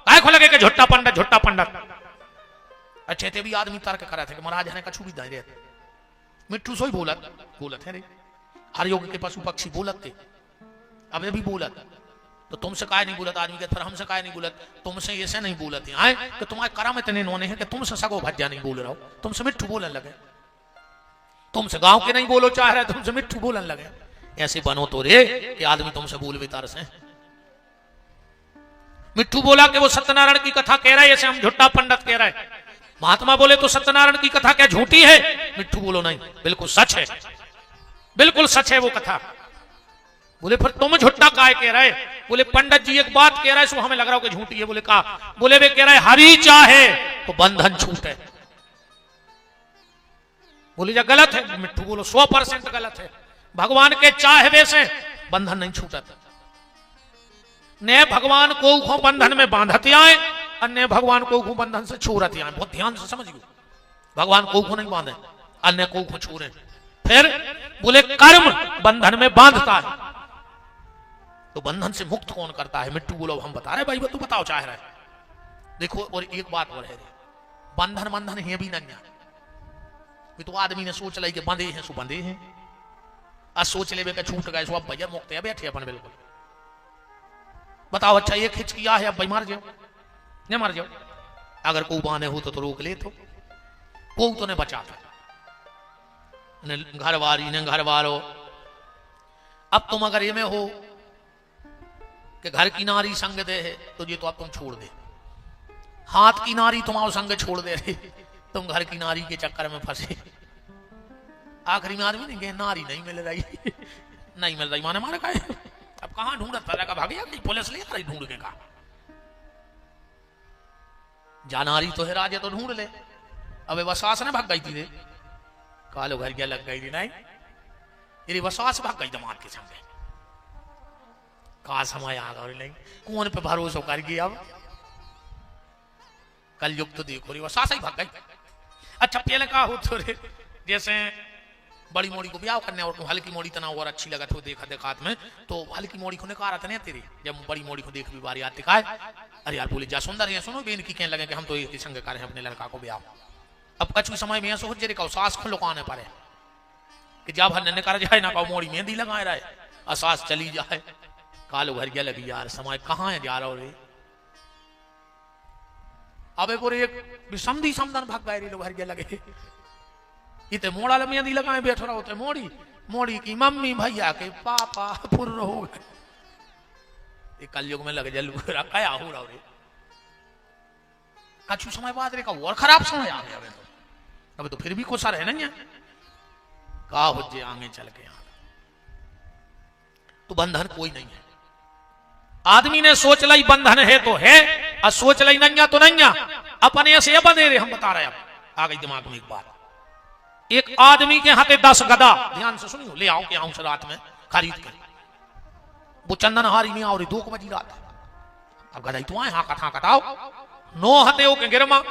काय खो लगे कि झुट्टा पंडित झुट्टा पंडित। अच्छे थे भी आदमी तर्क करा थे कि महाराज ने कछु भी दे रहे। मिट्ठू सोई बोलत है रे, हर योग के पशु पक्षी बोलत थे, अब भी बोलत तो तुमसे काय नहीं बोलत आदमी के, फिर हमसे काय नहीं बोलत, तुमसे ऐसे नहीं बोलते आए कि तुम्हारे करम इतने नोने हैं कि तुमसे सगो भज्जा नहीं बोल रहा हो, तुमसे मिट्ठू बोलने लगे, तुमसे गांव के नहीं बोलो चाह रहे, तुमसे मिट्ठू बोलने लगे। ऐसे बनो तो रे कि आदमी तुमसे बोल भी तरस है। मिट्ठू बोला कि वो सत्यनारायण की कथा कह रहा है, ऐसे हम झूठा पंडित कह रहा है। महात्मा बोले तो सत्यनारायण की कथा क्या झूठी है? मिट्ठू बोलो नहीं, बिल्कुल सच है, बिल्कुल सच है वो कथा। बोले फिर तुम झूठा काय कह रहे? बोले पंडित जी एक बात कह रहा है सो हमें लग रहा हो कि झूठी है। बोले कहा? बोले वे कह रहा है हरि चाहे तो बंधन छूटे। बोले जा गलत है। मिट्ठू बोलो 100% गलत है। भगवान के चाहवे से बंधन नहीं छूटा। ने भगवान को बंधन में बांधते आए, अन्य भगवान को बंधन से छूरते आए। बहुत ध्यान से समझिए, भगवान को नहीं बांधे, अन्य को छूरे। फिर बोले कर्म बंधन में बांधता है, तो बंधन से मुक्त कौन करता है? मिट्टू बोलो हम बता रहे भाई, तू बताओ चाह रहा है। देखो और एक बात और है, बंधन बंधन है भी नहीं। तो आदमी ने सोच ली कि बंधे हैं सो बंधे हैं, आज सोच ले कि छूट गए सो अब भैया मुक्त है, बैठे अपन बिल्कुल। बताओ अच्छा ये खिंच किया है, अब भाई मार जाओ, नहीं मार जाओ। अगर को बाने हो तो रोक ले, तो ने बचाता घर वाली ने घर वालो। अब तुम अगर ये में हो कि घर की नारी संग दे है तो ये तो अब तुम छोड़ दे, हाथ की नारी तुम्हारा संग छोड़ दे रहे, तुम घर की नारी के चक्कर में फंसे। आखिरी में आदमी नहीं नारी नहीं मिल रही, नहीं मिल रही माने मारे का। अब कहां ढूंढत का भाग गया, पुलिस ले आ रही ढूंढ के। कहा जा नारी तो है राजे तो ढूंढ ले। अब वसास ने भाग गई थी रे, कालो घर क्या लग गई थी नहीं, ये वसास भाग गई दमाद के संग। कहा समय आ गया नहीं, कौन पे भरोसा कर गया। अब कल युग तो देखो रे वसास ही भाग गई। अच्छा पहले कहा हो तो रे, जैसे बड़ी मोड़ी को ब्याह करने और हल्की मोड़ी तना और अच्छी लगा तो देखा देखात में, तो हल्की मोड़ी को निकारा था नहीं तेरी। जब बड़ी मोड़ी को देख भी बारी आती कहा अरे यार बोले जा सुंदर है, सुनो बेन की कहने लगे कि हम तो एक संग कर रहे हैं अपने लड़का को ब्याह। अब कछु समय में ऐसा हो जाए कहो सास को लुकाने पड़े कि जब हर कर जाए ना कहो मोड़ी मेहंदी लगाए रहे और सास चली जाए। कालो घर गया लगी यार समय कहाँ है जा रहा हो रे। अब पूरे एक समधी समदन भाग गए रे, घर गया लगे इतने मोड़ा मेहंदी लगाए बैठो रहो तो मोड़ी मोड़ी की मम्मी भैया के पापा फुर हो गए। कलयुग में लगे जल्लू क्या हो रहा रे। कछु समय बाद रे का और खराब समय आ गया। अब तो फिर भी कोसा रहे ना का हो जे आगे चल के। यहां तो बंधन कोई नहीं है। आदमी ने सोच ली बंधन है तो है, और सोच ली नंगा तो नंगा, अपने से बंधे रहे। हम बता रहे हैं आ गई दिमाग में एक बात। एक आदमी के हाथे 10 गदा, ध्यान से सुनियो, ले आओ के आऊं से रात में खरीद कर। वो चंदनहारी नहीं आओ 2 बजी रात। अब गदाई तो आए हाँ कटाओ 9 हते हो के गिरमा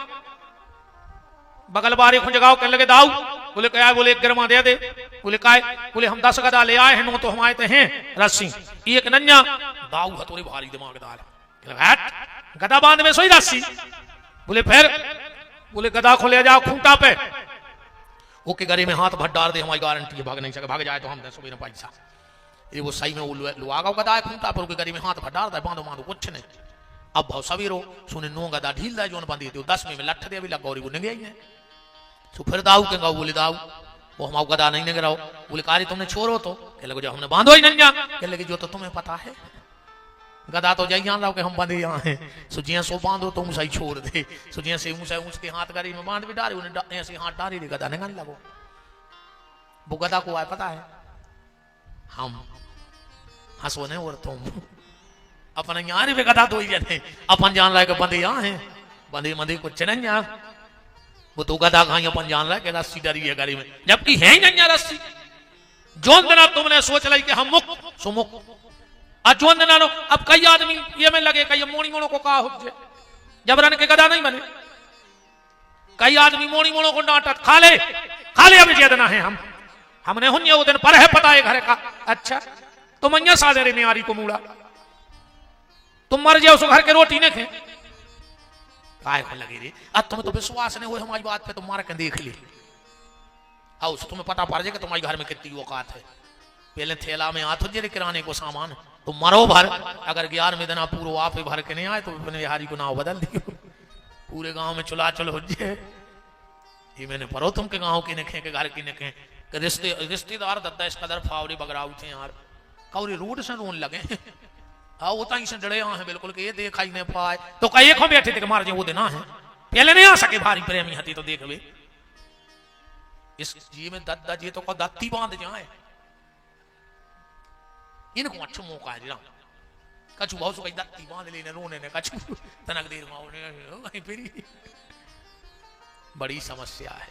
बगल बारे को जगाओ कर लगे दाऊ। बोले क्या? बोले 1 गिरमा दे दे। बोले काय? बोले हम 10 गदा ले आए हैं, 9 तो हम आए थे हैं रस्सी एक नन्या दाऊ हथोरे भारी दिमागदार गदा बांध में सोई रस्सी। बोले फिर? बोले गदा को ले जाओ खूंटा पे, ओके गरे में हाथ भट डाल दे, हमारी गारंटी है भाग नहीं सके, भाग जाए तो हम 10 पैसा। ये वो सही में वो लुआगा गदा है खूंटा पर, गरे में हाथ भट डाल दे, बांधो बांधो कुछ नहीं। अब भाव सवेरो सुने 9 गदा ढील दे जो बंदी थी 10 में लठ दे भी लगा और निगे ही है। तो फिर दाऊ के गाऊ बोले दाऊ वो हम गदा नहीं निगराओ। बोले कार्य तुमने छोड़ो तो कह लगे जो हमने बांधो ही नहीं जा। कह लगे जो तो तुम्हें पता है गदा तो जाइए रहा कि हम बंधे यहाँ हैं। सुजिया सो बांधो तुम सही छोड़ दे। सुजिया से उसके हाथ गरी में बांध भी डाले, उन्हें ऐसे हाथ डाली गदा नहीं लगो। वो गदा को आए पता है हम हंसो नहीं और तुम अपन यहाँ भी गदा तो ही जाते अपन जान रहा है कि बंधे यहाँ हैं, बंधे बंधे कुछ नहीं यहाँ। वो तो गदा कहीं अपन जान रहा है कि रस्सी डरी है गरी में, जबकि है ही नहीं रस्सी। जो दिन तुमने सोच ली कि हम मुक्त सो मुक्त अजोन ना लो। अब कई आदमी ये में लगे कई मोड़ी मोड़ों को कहा हो जबरन के गदा नहीं बने। कई आदमी मोड़ी मोड़ों को डांटत खा ले अभी जेदना है हमने हुन वो दिन पर है पता है घर का। अच्छा तुम अं साधे रे नियारी को मूड़ा तुम मर जाओ सो घर के रोटी ने खे काय को लगे रे। अब तुम्हें तो विश्वास नहीं हो हमारी बात पे, तुम मार के देख ली आओ तुम्हें पता पड़ जाए कि तुम्हारे घर में कितनी औकात है। पहले थैला में हाथ हो जे किराने को सामान तो मरो भर, अगर 11वें दिन पूर्व आप भर के नहीं आए तो अपने बिहारी को नाव बदल दियो, पूरे गांव में चुलाचल हो जाए। ये मैंने पढ़ो तुम के गांव की नखे के घर की नखे के रिश्तेदार दद्दा इस कदर फावड़ी बगराऊ थे यार, कौरी रोड से रोन लगे। हाँ वो ताई से डरे हैं बिल्कुल कि ये देखा ही नहीं पाए, तो कई एक बैठे थे कि मार जे वो देना है, पहले नहीं आ सके भारी प्रेमी हती तो देख वे इस जी में दद्दा जी तो को दत्ती बांध जाए, इनको अच्छा मौका है जी। कछु बहुत कई दत्ती बांध लेने रोने ने कछु तनक देर में फिर बड़ी समस्या है।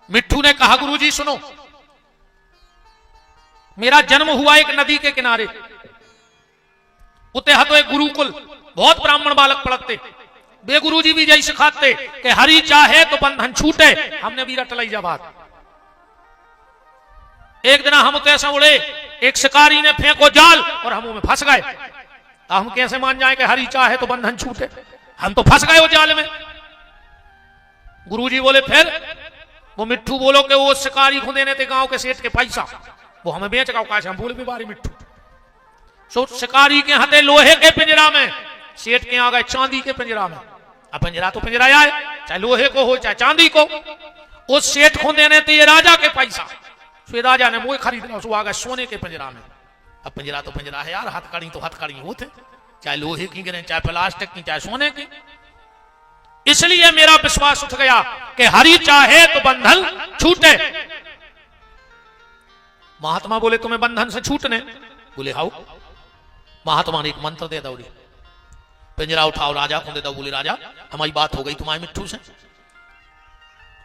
मिट्ठू ने कहा गुरुजी सुनो, मेरा जन्म हुआ एक नदी के किनारे, उते हतो एक गुरुकुल, बहुत ब्राह्मण बालक पढ़ते, बे गुरुजी भी जय सिखाते कि हरि चाहे तो बंधन छूटे। हमने भी रट ली जा बात। एक दिन हम तो ऐसा उड़े, एक शिकारी ने फेंको जाल और हम में फंस गए। हम कैसे मान जाए कि हरि चाहे तो बंधन छूटे, हम तो फंस गए वो जाल में। गुरुजी बोले फिर, वो मिट्ठू बोलो कि वो शिकारी को देने थे गांव के सेठ के पैसा, वो हमें बेच गया। हम बोले बीमारी मिट्ठू, सो शिकारी के हाथे लोहे के पिंजरा में, सेठ के आ गए चांदी के पिंजरा में। अब पिंजरा तो पिंजरा आए, चाहे लोहे को हो चाहे चांदी को, उस सेठ को देने थे ये राजा के पैसा। फिर राजा ने मुझे खरीदना, उसको आ गए सोने के पिंजरा में। अब पिंजरा तो पिंजरा है यार, हथकड़ी तो हथकड़ी होते, चाहे लोहे की गिरे चाहे प्लास्टिक की चाहे सोने की। इसलिए मेरा विश्वास उठ गया कि हरि चाहे तो बंधन छूटे। महात्मा बोले तुम्हें बंधन से छूटने? बोले हाउ। महात्मा ने एक मंत्र दे दौड़ी, पिंजरा उठाओ राजा को दे दो। बोले राजा हमारी बात हो गई तुम्हारे मिट्ठू से,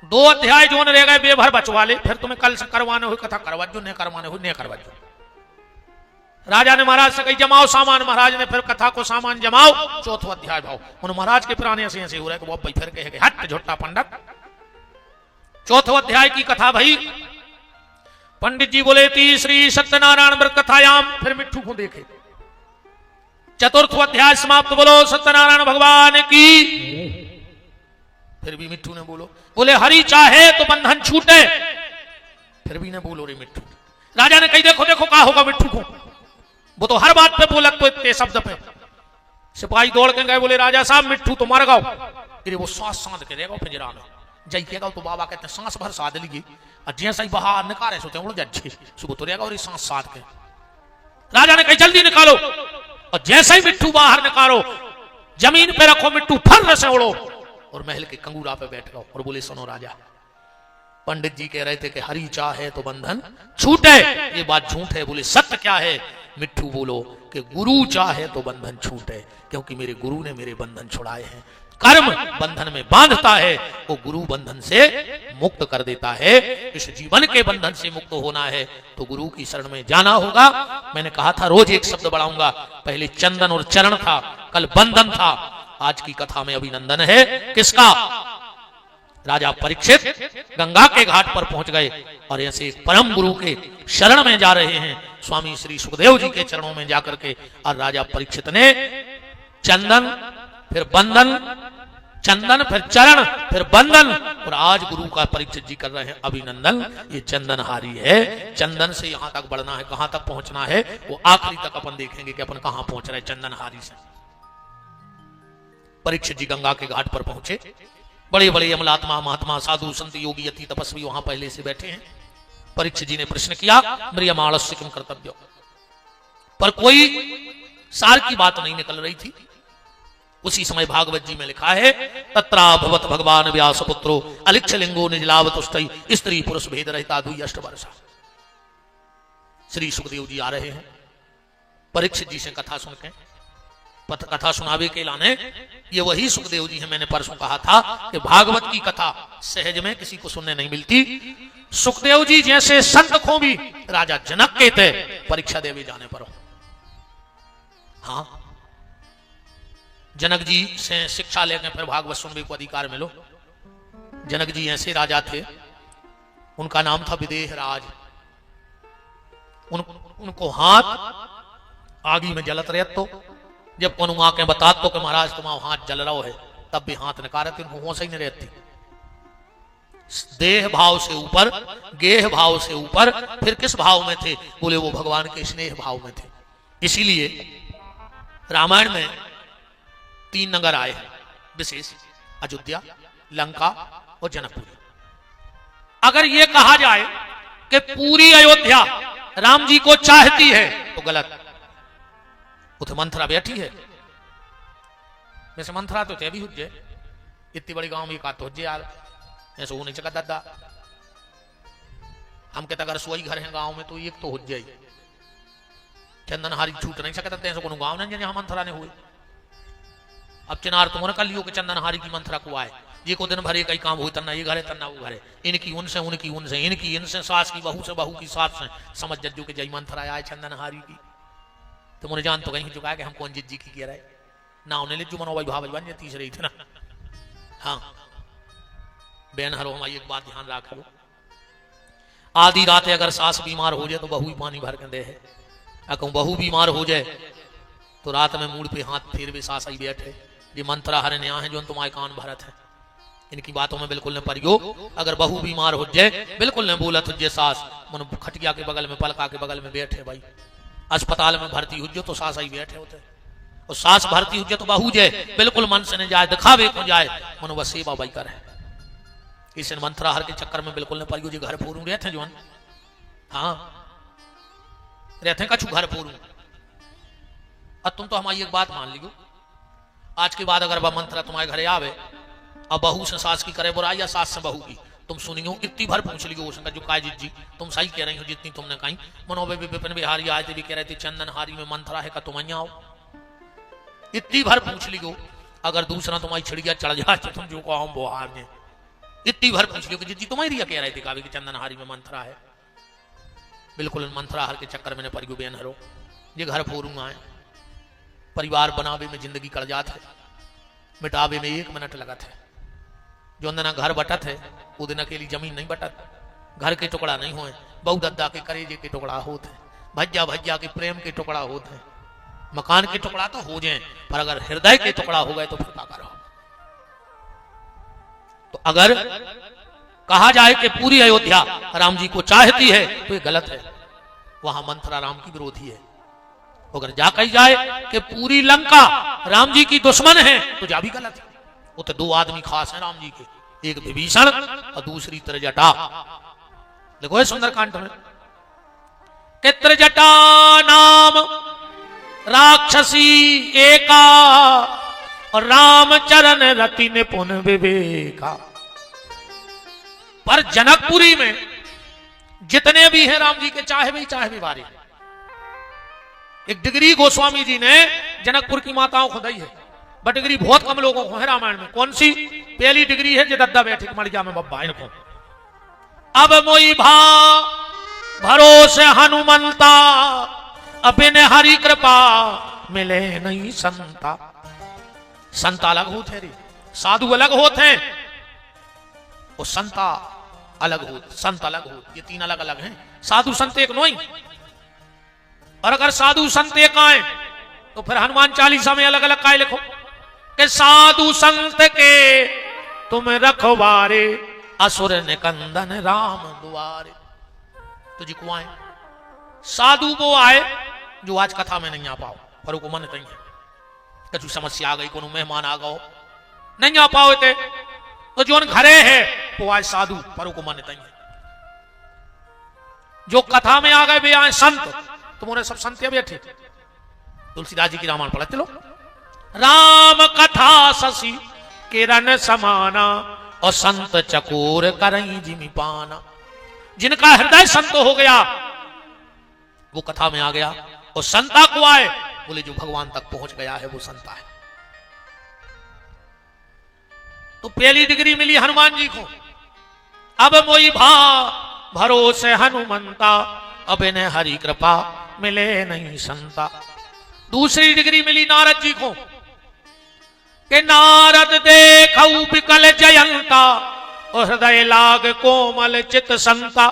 2 अध्याय जो रह गए बेभर बचवा ले, फिर तुम्हें कल से करवाने हो कथा करवा जो, नहीं करवाने हो नहीं करवा जो। राजा ने महाराज से कही जमाओ सामान, महाराज ने फिर कथा को सामान जमाओ। 4वां अध्याय भाव उन महाराज के पुराने ऐसे हो रहे कि वो फिर कहे हट झोटा पंडित। 4वां अध्याय की कथा भाई, पंडित जी बोले तीसरी सत्यनारायण व्रत कथायाम, फिर मिट्ठू को देखे। 4वां अध्याय समाप्त, बोलो सत्यनारायण भगवान की। फिर भी मिट्ठू ने बोले हरि चाहे तो बंधन छूटे, फिर भी ने बोलो रे मिट्ठू। राजा ने कही देखो देखो क्या होगा मिट्ठू को, वो तो हर बात पे बोला तो इतने शब्द पे। सिपाही दौड़ के गए, बोले राजा साहब मिट्ठू तो मर गओ। फिर वो सांस साध के रहेगा पिंजरा में, जय कहेगा तो बाबा कहते सांस भर साध लीजिए, और जैसा ही बाहर निकाले सोते उड़ जाए सुबह तो रहेगा और सांस साध के। राजा ने कही जल्दी निकालो, और जैसे ही मिट्ठू बाहर निकालो, जमीन पे रखो मिट्ठू, फर से उड़ो और महल के कंगूरा पे बैठ गओ। और बोले सुनो राजा, पंडित जी कह रहे थे कि हरि चाहे तो बंधन छूटे, ये बात झूठ है। बोले सत्य क्या है? मिट्ठू बोलो कि गुरु चाहे तो बंधन छूटे, क्योंकि मेरे गुरु ने मेरे बंधन छुड़ाए हैं। कर्म बंधन में बांधता है, वो गुरु बंधन से मुक्त कर देता है। इस जीवन के बंधन से मुक्त होना है तो गुरु की शरण में जाना होगा। मैंने कहा था रोज एक शब्द बढ़ाऊंगा, पहले चंदन और चरण था, कल बंधन था, आज की कथा में अभिनंदन है। किसका? राजा परीक्षित गंगा के घाट पर पहुंच गए और ऐसे परम गुरु के शरण में जा रहे हैं, स्वामी श्री सुखदेव जी के चरणों में जाकर के। और राजा परीक्षित ने चंदन फिर बंधन, चंदन फिर चरण फिर बंधन, और आज गुरु का परीक्षित जी कर रहे हैं अभिनंदन। ये चंदनहारी है, चंदन से यहां तक बढ़ना है, कहां तक पहुंचना है वो आखिरी तक अपन देखेंगे कि अपन कहां पहुंच रहे हैं चंदनहारी से। परीक्षित जी गंगा के घाट पर पहुंचे, बड़े बड़े अमलात्मा महात्मा साधु संत योगी अति तपस्वी वहां पहले से बैठे हैं। परीक्षित जी ने प्रश्न किया म्रियमाणस्य किम कर्तव्य, पर कोई सार की बात नहीं निकल रही थी। उसी समय भागवत जी में लिखा है तत्रा भवत भगवान व्यास पुत्रो अलिक्ष लिंगो निजलावतुष्टि स्त्री पुरुष भेद रहता दुई अष्ट वर्षा। श्री सुखदेव जी आ रहे हैं, परीक्षित जी से कथा सुन के, कथा सुनावे के लाने ये वही सुखदेव जी है। मैंने परसों कहा था कि भागवत की कथा सहज में किसी को सुनने नहीं मिलती। सुखदेव जी जैसे संत को भी राजा जनक के थे परीक्षा देवे जाने पर। हाँ, जनक जी से शिक्षा लेकर फिर भागवत सुनने को अधिकार मिलो। जनक जी ऐसे राजा थे, उनका नाम था विदेह राज। उनको हाथ आगी में जलत रहे, तो जब कौन आके बता तो कि महाराज तुम्हारा हाथ जल रहा है, तब भी हाथ निकाले थे, उनको होश ही नहीं रहती। देह भाव से ऊपर, गेह भाव से ऊपर, फिर किस भाव में थे? बोले वो भगवान के स्नेह भाव में थे। इसीलिए रामायण में 3 नगर आए हैं विशेष, अयोध्या, लंका और जनकपुर। अगर ये कहा जाए कि पूरी अयोध्या राम जी को चाहती है तो गलत। उथे मंथरा बैठी है, वैसे मंथरा तो थे भी हुज्जे, इतनी बड़ी गांव में का तो हुज्जे यार, ऐसे हो नहीं चका दादा। हम कहते अगर सोई घर है गांव में तो एक तो हुज्जे ही, चंदनहारी छूट नहीं सकता, ऐसे कोनो गांव नहीं जहां मंथरा ने हुए। अब चिनार तुमने कर लियो कि चंदनहारी की मंथरा को आए, ये को दिन भर कई काम हुई, तन्ना ये घर है तन्ना वो घर है, इनकी उनसे उनकी उनसे इनकी इनसे, सास की बहू से बहू की सास से, समझ जज्जू के जय मंथरा आए चंदनहारी की। तो मुझे जान तो कहीं चुका है कि हम कौन जिज्जी की कह रहे ना, उन्हें ले जो मनो भाई भाव बन तीसरे थे ना। हाँ बहन हरो हमारी एक बात ध्यान रख लो, आधी रात अगर सास बीमार हो जाए तो बहू ही पानी भर के दे है, अगर बहू बीमार हो जाए तो रात में मूड पे हाथ फेर वे सास आई बैठे, ये मंत्रा हरे नया है जो तुम्हारे कान भरत है, इनकी बातों में बिल्कुल न परियो। अगर बहू बीमार हो जाए बिल्कुल न बोलत हो सास, मन खटिया के बगल में पलका के बगल में बैठे, भाई अस्पताल में भर्ती हो तो सास आई बैठे होते, और सास भर्ती हो तो बहू जाए बिल्कुल मन से न जाए, दिखावे को जाए, मन बस सेवा भाई करे। इस मंत्रा हर के चक्कर में बिल्कुल न परियो, जो घर फोरू रहते जो, हाँ रहते कछु घर फोरू। अब तुम तो हमारी एक बात मान लियो, आज के बाद अगर वह मंत्रा तुम्हारे घरे आवे अब बहू से सास की करे बुराई या सास से बहू की, तुम सुनियो इतनी भर पूछ लियो उसका जो काय जी तुम सही कह रही हो जितनी तुमने कही। मनोबे विपिन बिहारी आए थे भी कह रहे थे चंदनहारी में मंत्रा है का तुम आओ, इतनी भर पूछ लियो। अगर दूसरा तुम्हारी छिड़िया चढ़ जाए तो तुम जो कहो बुहार ने, इतनी भर पूछ लियो कि जितनी तुम्हारी कह रहे थे कावे कि चंदनहारी में मंत्रा है, बिल्कुल मंत्रा हर के चक्कर में परिगु बेन हरो, ये घर फोरूंगा है, परिवार बनावे में जिंदगी कड़ जात है, मिटावे में 1 मिनट लगत है। जो अंदर घर बटत है वो दिन अकेली जमीन नहीं बटत, घर के टुकड़ा नहीं हुए, बहु दद्दा के करेजे के टुकड़ा होते हैं, भज्जा भज्जा के प्रेम के टुकड़ा होते हैं, मकान के टुकड़ा तो हो जाए पर अगर हृदय के टुकड़ा हो गए तो फिर क्या करो। तो अगर कहा जाए कि पूरी अयोध्या राम जी को चाहती है तो ये गलत है, वहां मंत्रा राम की विरोधी है। अगर जा कही जाए कि पूरी लंका राम जी की दुश्मन है तो जा भी गलत है। वो तो 2 आदमी खास हैं राम जी के, एक विभीषण और दूसरी त्रिजटा। देखो है सुंदरकांड में कि त्रिजटा नाम राक्षसी एका और रामचरण रति निपुण विवेका। पर जनकपुरी में जितने भी हैं राम जी के चाहे भी बारे, एक डिग्री गोस्वामी जी ने जनकपुर की माताओं को दी है, बट डिग्री बहुत कम लोगों को है रामायण में। कौन सी? पहली डिग्री है जो दद्दा बैठे मरिया में बब्बा इनको। अब मोई भरोसे हनुमंता अबिन हरि कृपा मिले नहीं संता। संता अलग होते हैं, साधु अलग होते हैं और संता अलग होते, संत अलग होते, ये 3 अलग अलग हैं। साधु संत एक नहीं, और अगर साधु संत एक आए तो फिर हनुमान चालीसा में अलग अलग काय लिखो कि साधु संत के तुम रखवारे असुर निकंदन राम दुआरे। तो जी को आए साधु वो आए जो आज कथा में नहीं आ पाओ, पर को मन नहीं है, कछु समस्या आ गई, कोनो मेहमान आ गओ नहीं आ पाओ थे तो जो घरे है वो आज साधु, पर को मन नहीं है। जो कथा में आ गए वे आए संत, तुम्हारे सब संत बैठे। तुलसीदास जी की रामायण पढ़ते लो, राम कथा शशि किरण समाना और संत चकोर करई जिमि पाना। जिनका हृदय संत हो गया वो कथा में आ गया, और संता को आए बोले जो भगवान तक पहुंच गया है वो संता है। तो पहली डिग्री मिली हनुमान जी को, अब मोई भरोसे हनुमंता अब इन्हें हरि कृपा मिले नहीं संता। दूसरी डिग्री मिली नारद जी को कि नारद देखऊ विकल जयंता और हृदय लाग कोमल चित संता।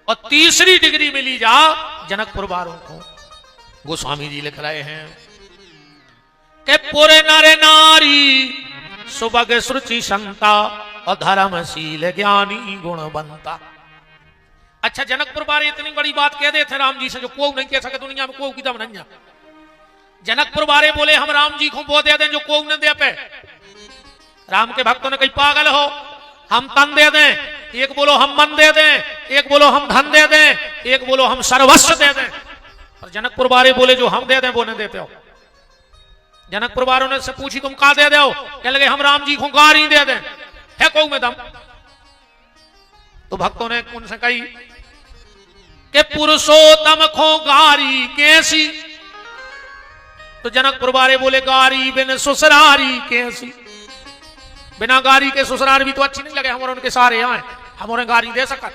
और तीसरी डिग्री मिली जा जनकपुर वालों को। गोस्वामी जी लिख रहे हैं कि पुर नर नारी सुबग सुरुचि संता और धर्मशील ज्ञानी गुणवंता। अच्छा, जनकपुर बारे इतनी बड़ी बात कह देते राम जी से जो कोई नहीं कह सके दुनिया में, कोई किदम नहीं। जनकपुर बारे बोले हम राम जी को वो दे दें जो कोई न दे पे। राम के भक्तों ने कहीं पागल हो, हम तन दे दें, एक बोलो हम मन दे दें, एक बोलो हम धन दे दें, एक बोलो हम सर्वस्व दे दें। और जनकपुर बारे बोले जो हम दे दें वो नहीं देते हो। जनकपुर वालों ने से पूछी तुम कहा दे दो, कह लगे हम राम जी को गारी दे दें, है कोई में दम। तो भक्तों ने उनसे कही कि पुरुषोत्तम खो गारी कैसी। तो जनकपुर वाले बोले गारी बिन ससुरारी कैसी। बिना गारी के ससुराल भी तो अच्छी नहीं लगे, हमारे उनके सारे आए, हम उन्हें गारी दे सका।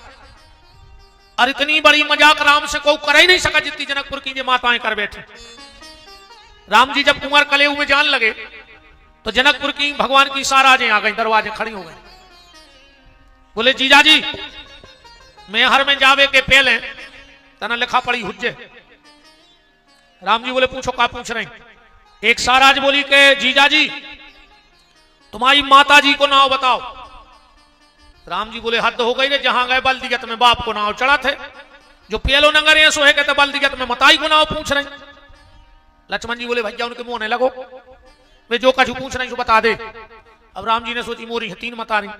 और इतनी बड़ी मजाक राम से कोई कर ही नहीं सका जितनी जनकपुर की माताएं कर बैठे। राम जी जब कुंवर कलेऊ में जान लगे तो जनकपुर की भगवान की साराजें आ गई, दरवाजे खड़ी हो गए। बोले जीजा जी मैं हर में जावे के पहले तना लिखा पड़ी हुज्जे। राम जी बोले पूछो क्या पूछ रहे हैं। एक साराज बोली के जीजा जी तुम्हारी माता जी को नाव बताओ। राम जी बोले हद हो गई रे, जहां गए बल दिगत में बाप को नाव चढ़ा थे, जो पेलो नगर है सो है कहते बल दिगत में मताई को नाव पूछ रहे। लक्ष्मण जी बोले भैया उनके मुंह नहीं लगो, वे जो कछु पूछ रहे बता दे। अब राम जी ने सोची मोरी है तीन मता रही,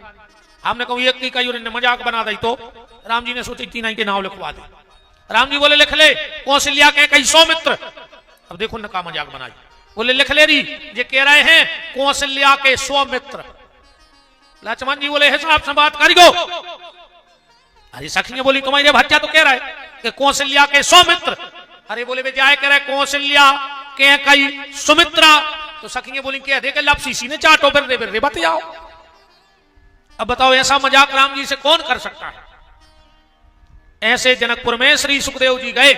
हमने कहा एक की कही और मजाक बना दी। तो राम जी ने सोची तीन के नाव लिखवा दे। राम जी बोले लिख ले कौशल्या के कई सौमित्र। अब देखो न का मजाक बनाई, बोले लिख ले रही ये कह रहे हैं कौशल्या के सौमित्र। लक्ष्मण जी बोले हिसाब से बात करियो। अरे सखी बोली तुम्हारे भज्जा तो कह रहा है कि कौशल्या के सौमित्र। अरे बोले वे जाए कह रहे कौशल्या के कई सुमित्रा। तो सखी बोली कह दे लपसी ने चाटो बिरदे बताओ। अब बताओ ऐसा मजाक राम जी से कौन कर सकता है। ऐसे जनकपुर में श्री सुखदेव जी गए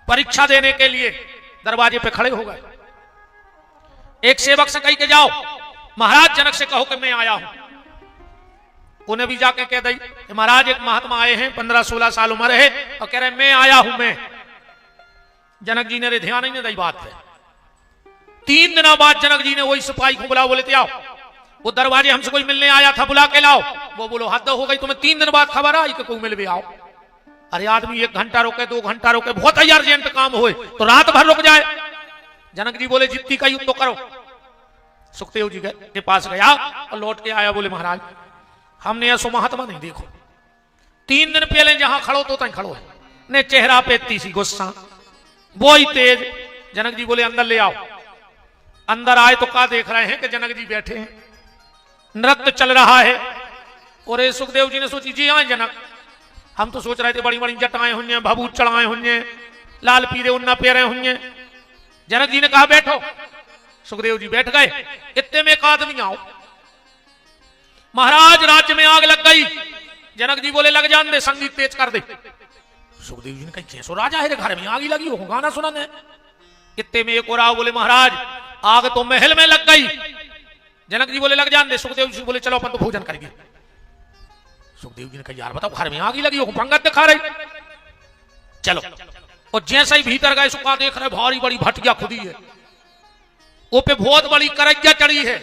परीक्षा देने के लिए, दरवाजे पे खड़े हो गए। एक सेवक से कही के जाओ महाराज जनक से कहो कि मैं आया हूं। उन्हें भी जाके कह दी कि महाराज एक महात्मा आए हैं 15-16 साल उम्र है और कह रहे मैं आया हूं मैं। जनक जी ने ध्यान ही नहीं दी बात है। 3 दिनों बाद जनक जी ने वही सिपाही को बुलाओ, बोले आओ वो दरवाजे हमसे कोई मिलने आया था बुला के लाओ। वो बोलो हद हो गई, तुम्हें 3 दिन बाद खबर आई कि कोई मिल भी आओ। अरे आदमी 1 घंटा रोके 2 घंटा रोके, बहुत ही अर्जेंट काम हुए तो रात भर रुक जाए। जनक जी बोले जितनी का युद्ध तो करो। सुखदेव जी के पास गया और लौट के आया, बोले महाराज हमने ऐसा महात्मा नहीं देखो। 3 दिन पहले जहां खड़ो तो तहीं खड़ो है, ने चेहरा पे इतनी सी गुस्सा वो ही तेज। जनक जी बोले अंदर ले आओ। अंदर आए तो क्या देख रहे हैं कि जनक जी बैठे हैं, नृत्य चल रहा है। और ये सुखदेव जी ने सोची जी हाँ जनक, हम तो सोच रहे थे बड़ी बड़ी जटाएं हुई, भभूत चढ़ाए हुई, लाल पीरे उन्ना पेरे हुई। जनक जी ने कहा बैठो। सुखदेव जी बैठ गए। इतने में एक आदमी आओ, महाराज राज्य में आग लग गई। जनक जी बोले लग जान दे, संगीत तेज कर दे। सुखदेव जी ने कहा कैसो राजा है घर में आग लगी हो, गाना सुनाने। इतने में एक और आओ, बोले महाराज आग तो महल में लग गई। जनक जी बोले लग जान दे। सुखदेव जी बोले चलो अपन तो भोजन करेंगे। सुखदेव जी ने कहा यार बताओ घर में आग लगी हो, पंगत दिखा रही, चलो। और जैसे ही भीतर गए सुखा देख रहे भारी बड़ी भटिया खुदी है, वो पे बहुत बड़ी करैया चढ़ी है,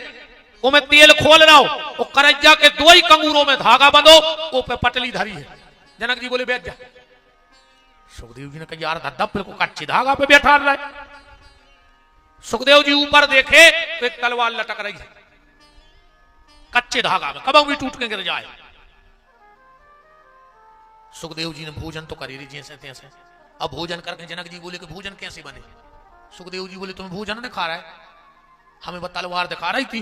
वो में तेल खोल रहा हो, वो करैया के 2 ही कंगूरों में धागा बंधो, वो पे पटली धरी है। जनक जी बोले बैठ जा। सुखदेव जी ने कहा यार दब को कच्चे धागा पे बैठा रहा है। सुखदेव जी ऊपर देखे तो एक तलवार लटक रही है कच्चे धागा में, कब भी टूट के गिर जाए। सुखदेव जी ने भोजन तो करी रही जैसे तैसे। अब भोजन करके जनक जी बोले कि भोजन कैसे बने। सुखदेव जी बोले तुम भोजन नहीं खा रहा है, हमें वो तलवार दिखा रही थी,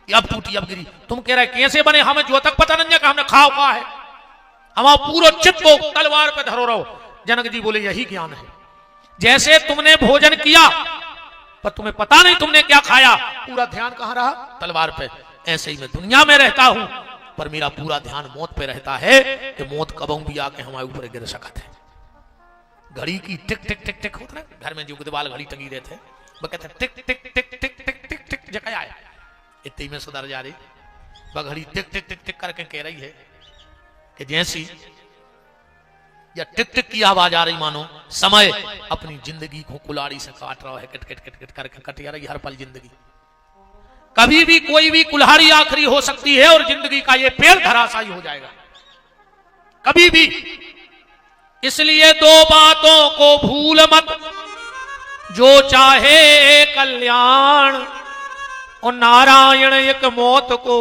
अब टूटी अब गिरी, तुम कह रहे कैसे बने, हमें जो तक पता नहीं है कि हमने खाओ कहा है, हम पूरा चित्त को तलवार पे धरो रहो। जनक जी बोले यही ज्ञान है, जैसे तुमने भोजन किया पर तुम्हें पता नहीं तुमने क्या खाया, पूरा ध्यान कहां रहा, तलवार पे। ऐसे ही मैं दुनिया में रहता हूं पर मेरा पूरा ध्यान मौत पे रहता है कि मौत कब भी आके हमारे ऊपर गिर सकत है। घड़ी की टिक टिक टिक टिक होता है, घर में जो दीवाल घड़ी टंगी रहते हैं, वो कहते हैं टिक टिक टिक टिक टिक टिक टिक जगह आया। इतनी में सुधर जा रही, वह घड़ी टिक टिक टिक टिक करके कह रही है कि जैसी या टिक टिक की आवाज आ रही मानो समय अपनी जिंदगी को कुलाड़ी से काट रहा है, किट किट किट किट करके कट जा रही हर पल जिंदगी। कभी भी कोई भी कुल्हाड़ी आखिरी हो सकती है और जिंदगी का ये पेड़ धराशायी हो जाएगा, कभी भी। इसलिए दो बातों को भूल मत, जो चाहे कल्याण, और नारायण एक मौत को,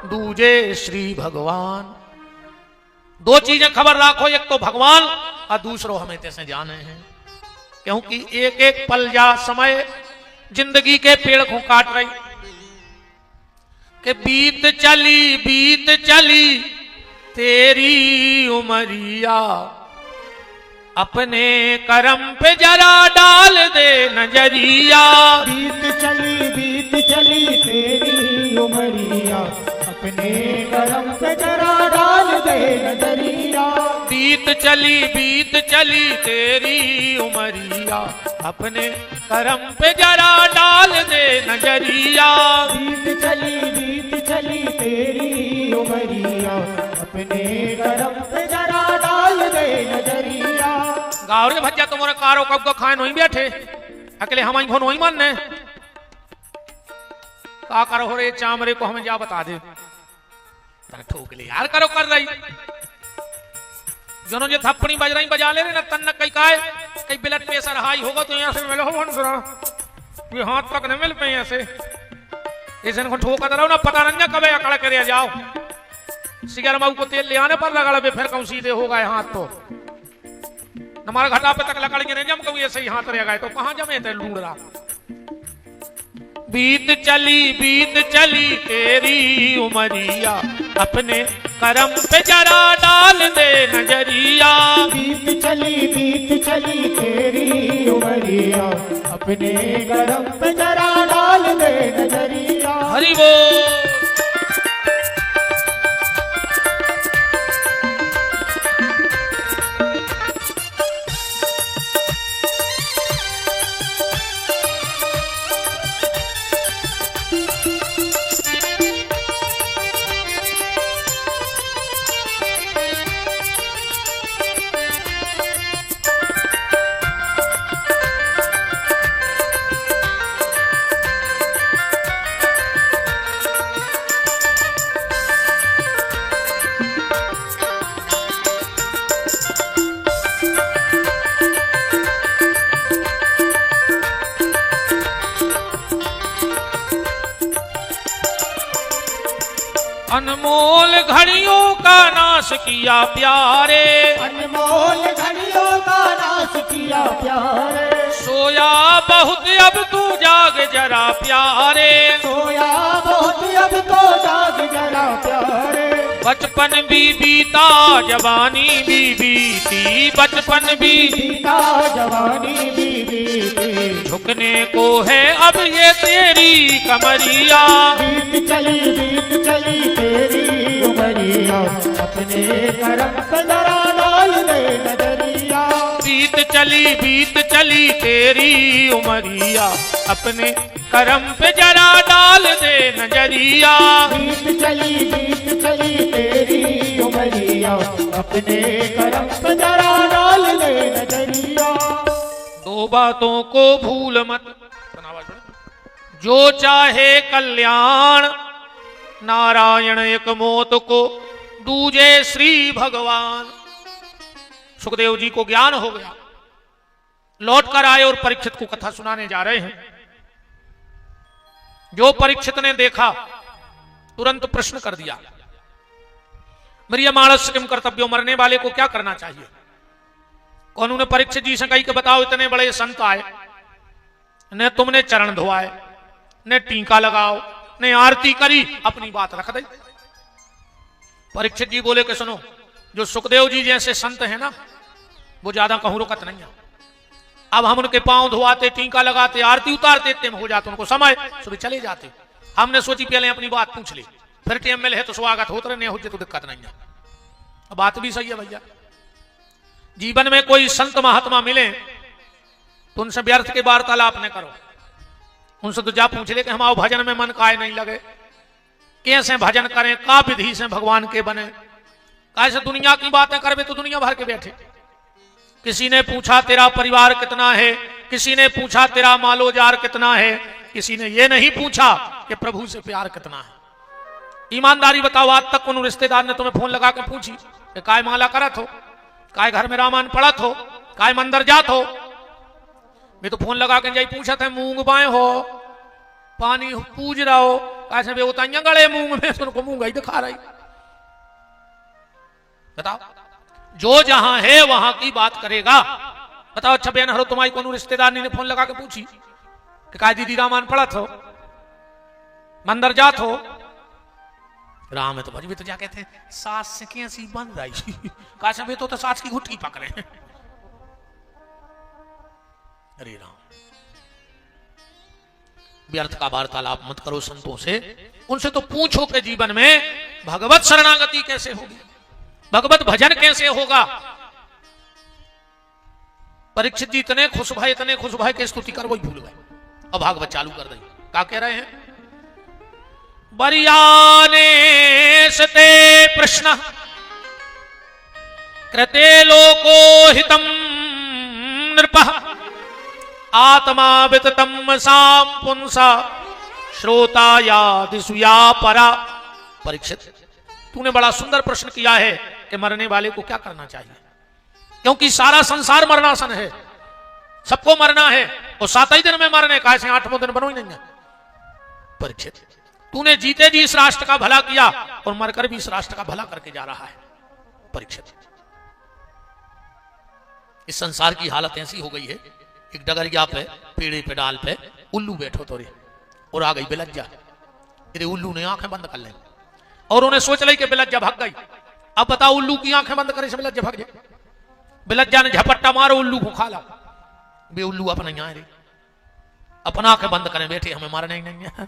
दूजे श्री भगवान। दो चीजें खबर रखो, एक तो भगवान और दूसरो हमें तैसे जाने हैं, क्योंकि एक एक पल या समय जिंदगी के पेड़ को काट रही कि बीत चली तेरी उमरिया, अपने करम पे जरा डाल दे नजरिया। बीत चली तेरी उमरिया, अपने करम पे जरा डाल दे नजरिया। बीत चली तेरी उमरिया, अपने करम पे जरा डाल दे नजरिया। बीत चली तेरी उमरिया, अपने करम पे जरा डाल दे नजरिया। गावरे भज्जा तुम्हारे कारो कब को खाए नहीं बैठे, अकेले हम को नहीं मानने का करो हो रे चामरे को हमें जा बता दे, ठोक ले यार करो कर रही जनो जे थप्पड़ी बज रही बजा ले ना तन कई काय कई ब्लड प्रेशर हाई होगा तो यहाँ से मिलो हो दूसरा ये हाथ तक न मिल पे ऐसे ऐसे को ठोका रहो ना, पता नहीं कब अकड़ कर जाओ सिगर माऊ को तेल ले आने पर लगा फिर कहूँ सीधे हो गए हाथ, तो हमारे घटा पे तक लकड़ के नहीं जम कहूँ ऐसे ही हाथ रह गए तो कहाँ जमे थे लूड़ रहा। बीत चली तेरी उमरिया, अपने करम पे जरा डाल दे नजरिया। बीत चली तेरी उमरिया, अपने करम पे जरा डाल दे नजरिया। हरि बोल। अनमोल घड़ियों का नाश किया प्यारे, अनमोल घड़ियों का नाश किया प्यारे। सोया बहुत अब तू जाग जरा प्यारे, सोया बहुत अब तो जाग जरा प्यारे। बचपन भी बीता जवानी भी बीती, बचपन भी बीता जवानी भी बीती, झुकने को है अब ये तेरी कमरिया। बीत चली तेरी उमरिया, अपने करम पे जरा डाल दे नजरिया। बीत चली तेरी उमरिया, अपने करम पे जरा डाल दे नजरिया। बीत चली तेरी उमरिया, अपने करम पे जरा डाल दे नजरिया। दो बातों को भूल मत, जो चाहे कल्याण, नारायण एक मौत को, दूजे श्री भगवान। सुखदेव जी को ज्ञान हो गया, लौट कर आए और परीक्षित को कथा सुनाने जा रहे हैं। जो परीक्षित ने देखा तुरंत प्रश्न कर दिया, म्रियमाणस्य किम कर्तव्यो, मरने वाले को क्या करना चाहिए। कौन ने परीक्षित जी से कही कि बताओ इतने बड़े संत आए, ने तुमने चरण धोआए, ने टीका लगाओ, ने आरती करी, अपनी बात रख दी। परीक्षित जी बोले कि सुनो, जो सुखदेव जी जैसे संत है ना, वो ज्यादा कहूं रुकत नहीं है। अब हम उनके पांव धोआते, टीका लगाते, आरती उतारते, इतने में हो जाते उनको समय, सुबह चले जाते। हमने सोची पहले अपनी बात पूछ ली, फिर टेम मिले तो स्वागत होते नहीं होते तो दिक्कत नहीं है। अब बात भी सही है भैया, जीवन में कोई संत महात्मा मिले तो उनसे व्यर्थ के वार्तालाप न करो। उनसे तो जा पूछ ले कि हम आओ भजन में मन काय नहीं लगे, कैसे भजन करें, का विधि से भगवान के बने, कैसे दुनिया की बातें करवे तो दुनिया भर के बैठे। किसी ने पूछा तेरा परिवार कितना है, किसी ने पूछा तेरा मालो जार कितना है, किसी ने ये नहीं पूछा कि प्रभु से प्यार कितना है। ईमानदारी बताओ, आज तक उन रिश्तेदार ने तुम्हें फोन लगा के पूछी कि काय माला करत हो, काय घर में रामायण पढ़त हो, काय मंदिर जात हो? मैं तो फोन लगा के जाई पूछा था मूंग बाए हो, पानी पूज रहा हो, कैसे बे उताइया गड़े मूंग में, उनको मूंग ही दिखा रही। बताओ, जो जहां है वहां की बात करेगा। बताओ, अच्छा बहन हरो तुम्हारी कोनो रिश्तेदार ने फोन लगा के पूछी कि काय दीदी रामायण पढ़त हो, मंदिर जात हो? राम है तो भजी तो क्या कहते हैं, सास से कैसी बन रही, काश बे तो सास की घुट्टी पकड़े। अरे राम, व्यर्थ का वार्तालाप मत करो संतों से, उनसे तो पूछो कि जीवन में भगवत शरणागति कैसे होगी, भगवत भजन कैसे होगा। परीक्षित जी इतने खुश भाई के स्तुति कर वही भूल गए। अब भागवत चालू कर दें, क्या कह रहे हैं? बरियाने सते प्रश्न कृते लोको हितम नृपः आत्मा विततम साम पुंसा श्रोता या दिशुया परा। परीक्षित, तूने बड़ा सुंदर प्रश्न किया है कि मरने वाले को क्या करना चाहिए, क्योंकि सारा संसार मरनासन है, सबको मरना है, और 7 ही दिन में मरने का, ऐसे 8वें दिन बनो ही नहीं है। परीक्षित, तूने जीते जी इस राष्ट्र का भला किया और मरकर भी इस राष्ट्र का भला करके जा रहा है। परीक्षित, इस संसार की हालत ऐसी हो गई है, एक डगरिया पे पेड़े पे डाल पे उल्लू बैठो तो रे, और आ गई बिलज्जा। अरे उल्लू ने आंखें बंद कर ली और उन्हें सोच ली कि बिलज्जा भाग गई। अब बताओ, उल्लू की आंखें बंद करे से बिलज्जा भाग जाए? बिलज्जा ने झपट्टा मारो, उल्लू को खा ला। बे उल्लू अपने यहाँ रे, अपना आंखें बंद करें बैठे, हमें मारना ही नहीं है,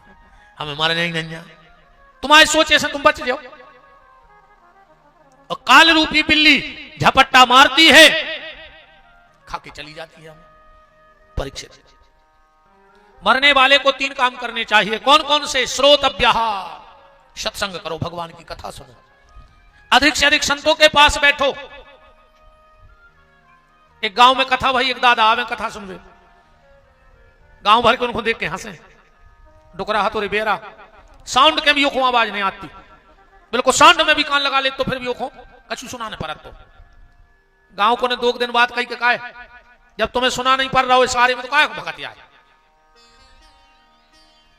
हमें मारना ही नहीं है। तुम्हारे सोचे से तुम बच जाओ। और काल रूपी बिल्ली झपट्टा मारती है, खा के चली जाती है हमें। परीक्षित, मरने वाले को 3 काम करने चाहिए। कौन कौन से? श्रोतव्यः, सत्संग करो, भगवान की कथा सुनो, अधिक से अधिक संतों के पास बैठो। एक गांव में कथा भाई, एक दादा आवे कथा सुनवे, गांव भर के उनको देख के हंसे, डुकरा हथोरे बेरा, साउंड के भी योखों आवाज नहीं आती, बिल्कुल साउंड में भी कान लगा ले तो फिर भी योखों कछु सुनाने पर तो। गांव को ने 2 दिन बाद कही के काहे, जब तुम्हें सुना नहीं पड़ रहा हो सारे में तो काहे को भगत आए?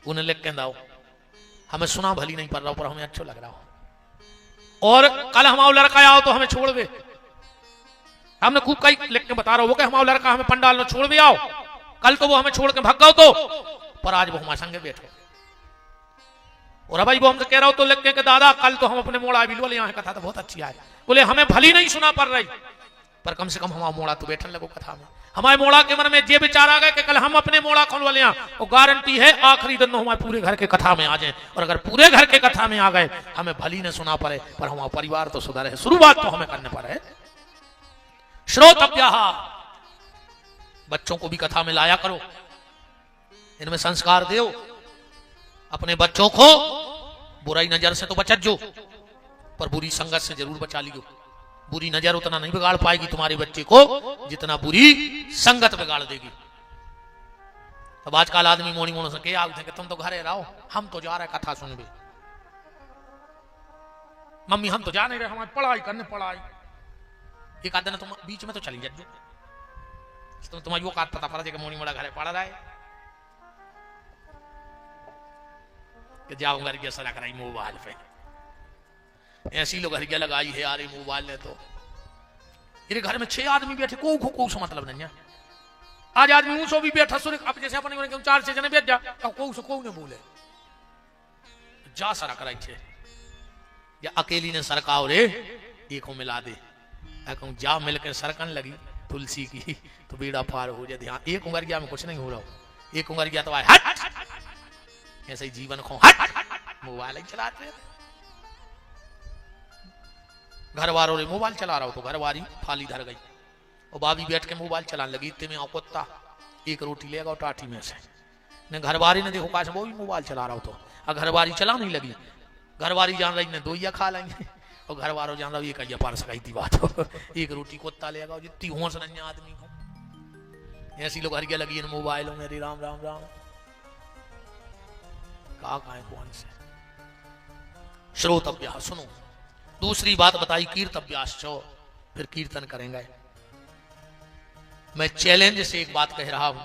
उन्हें लिख के दाओ, हमें सुना भली नहीं पड़ रहा पर हमें अच्छा लग रहा हो। और कल हमारा लड़का आओ तो हमें छोड़ दे, हमने खूब कई लिख के बता रहा हो कि हमारा लड़का हमें पंडाल में छोड़ भी आओ, कल तो वो हमें छोड़ के भाग गओ तो, पर आज वो हमारे संगे बैठो। और भाई वो हमसे कह रहा हो तो लिख के दादा कल तो हम अपने मोड़ा भी बोले, यहाँ कथा तो बहुत अच्छी है, बोले हमें भली नहीं सुना पड़ रही पर कम से कम हमारा मोड़ा तो बैठने लगो कथा में। हमारे मोड़ा के मन में ये विचार आ गए कि कल हम अपने मोड़ा खोल वाले, और गारंटी है आखिरी दिन हमारे पूरे घर के कथा में आ जाए, और अगर पूरे घर के कथा में आ गए हमें भली न सुना पड़े पर हमारा परिवार तो सुधरे, शुरुआत तो हमें करने पड़े। श्रोतव्यः, बच्चों को भी कथा में लाया करो, इनमें संस्कार दो। अपने बच्चों को बुराई नजर से तो बचत जो, पर बुरी संगत से जरूर बचा लियो। बुरी नजर उतना नहीं बिगाड़ पाएगी तुम्हारे बच्चे को जितना बुरी संगत बिगाड़ देगी। अब आजकल आदमी मोनी मोनो से के आते कि तुम तो घरे रहो, हम तो जा रहे कथा सुनबे। मम्मी हम तो जा नहीं रहे, हमारे पढ़ाई करने पढ़ाई। एक आध दिन तुम बीच में तो चली जाओ, तो तुम्हारी वो काट पता पड़ा कि मोनी मोड़ा घरे पढ़ रहा है कि जाओ घर के सलाह कराई मोबाइल पे, ऐसी लोग हरिया लगाई है यार मोबाइल ने। तो मेरे घर में 6 आदमी बैठे, को मतलब नहीं है। आज आदमी ऊँचो भी बैठा सुन, अब जैसे अपने 4-6 जने बैठ जा को ने बोले जा सरा कराई छे, या अकेली ने सरकाओ रे एक को मिला दे, कहूँ जा मिलकर सरकन लगी तुलसी की तो बेड़ा पार हो जाए। हाँ, एक उंगरिया में कुछ नहीं हो रहा, एक उंगरिया तो आए हट, ऐसे ही जीवन को हट मोबाइल ही चलाते हैं। घर वालों ने मोबाइल चला रहा हो तो घरवारी फाली धर गई, और भाभी बैठ के मोबाइल चलाने लगी। इतने में आओ कुत्ता एक रोटी लेगा और टाटी में से ने घरवारी ने देखो काश वो भी मोबाइल चला रहा हो तो, और घरवारी चला नहीं लगी, घरवारी जान रही ने 2 खा लेंगे, और घर वालों जान रहा ये कहिया पार सकाई थी बात हो। एक रोटी कुत्ता लेगा, जितनी होश नहीं आदमी को, ऐसी लोग हरिया लगी इन मोबाइलों में। राम राम राम, कहा कौन से श्रोतव्य, सुनो। दूसरी बात बताई कीर्तव्याश्च, फिर कीर्तन करेंगे। मैं चैलेंज से एक बात कह रहा हूं,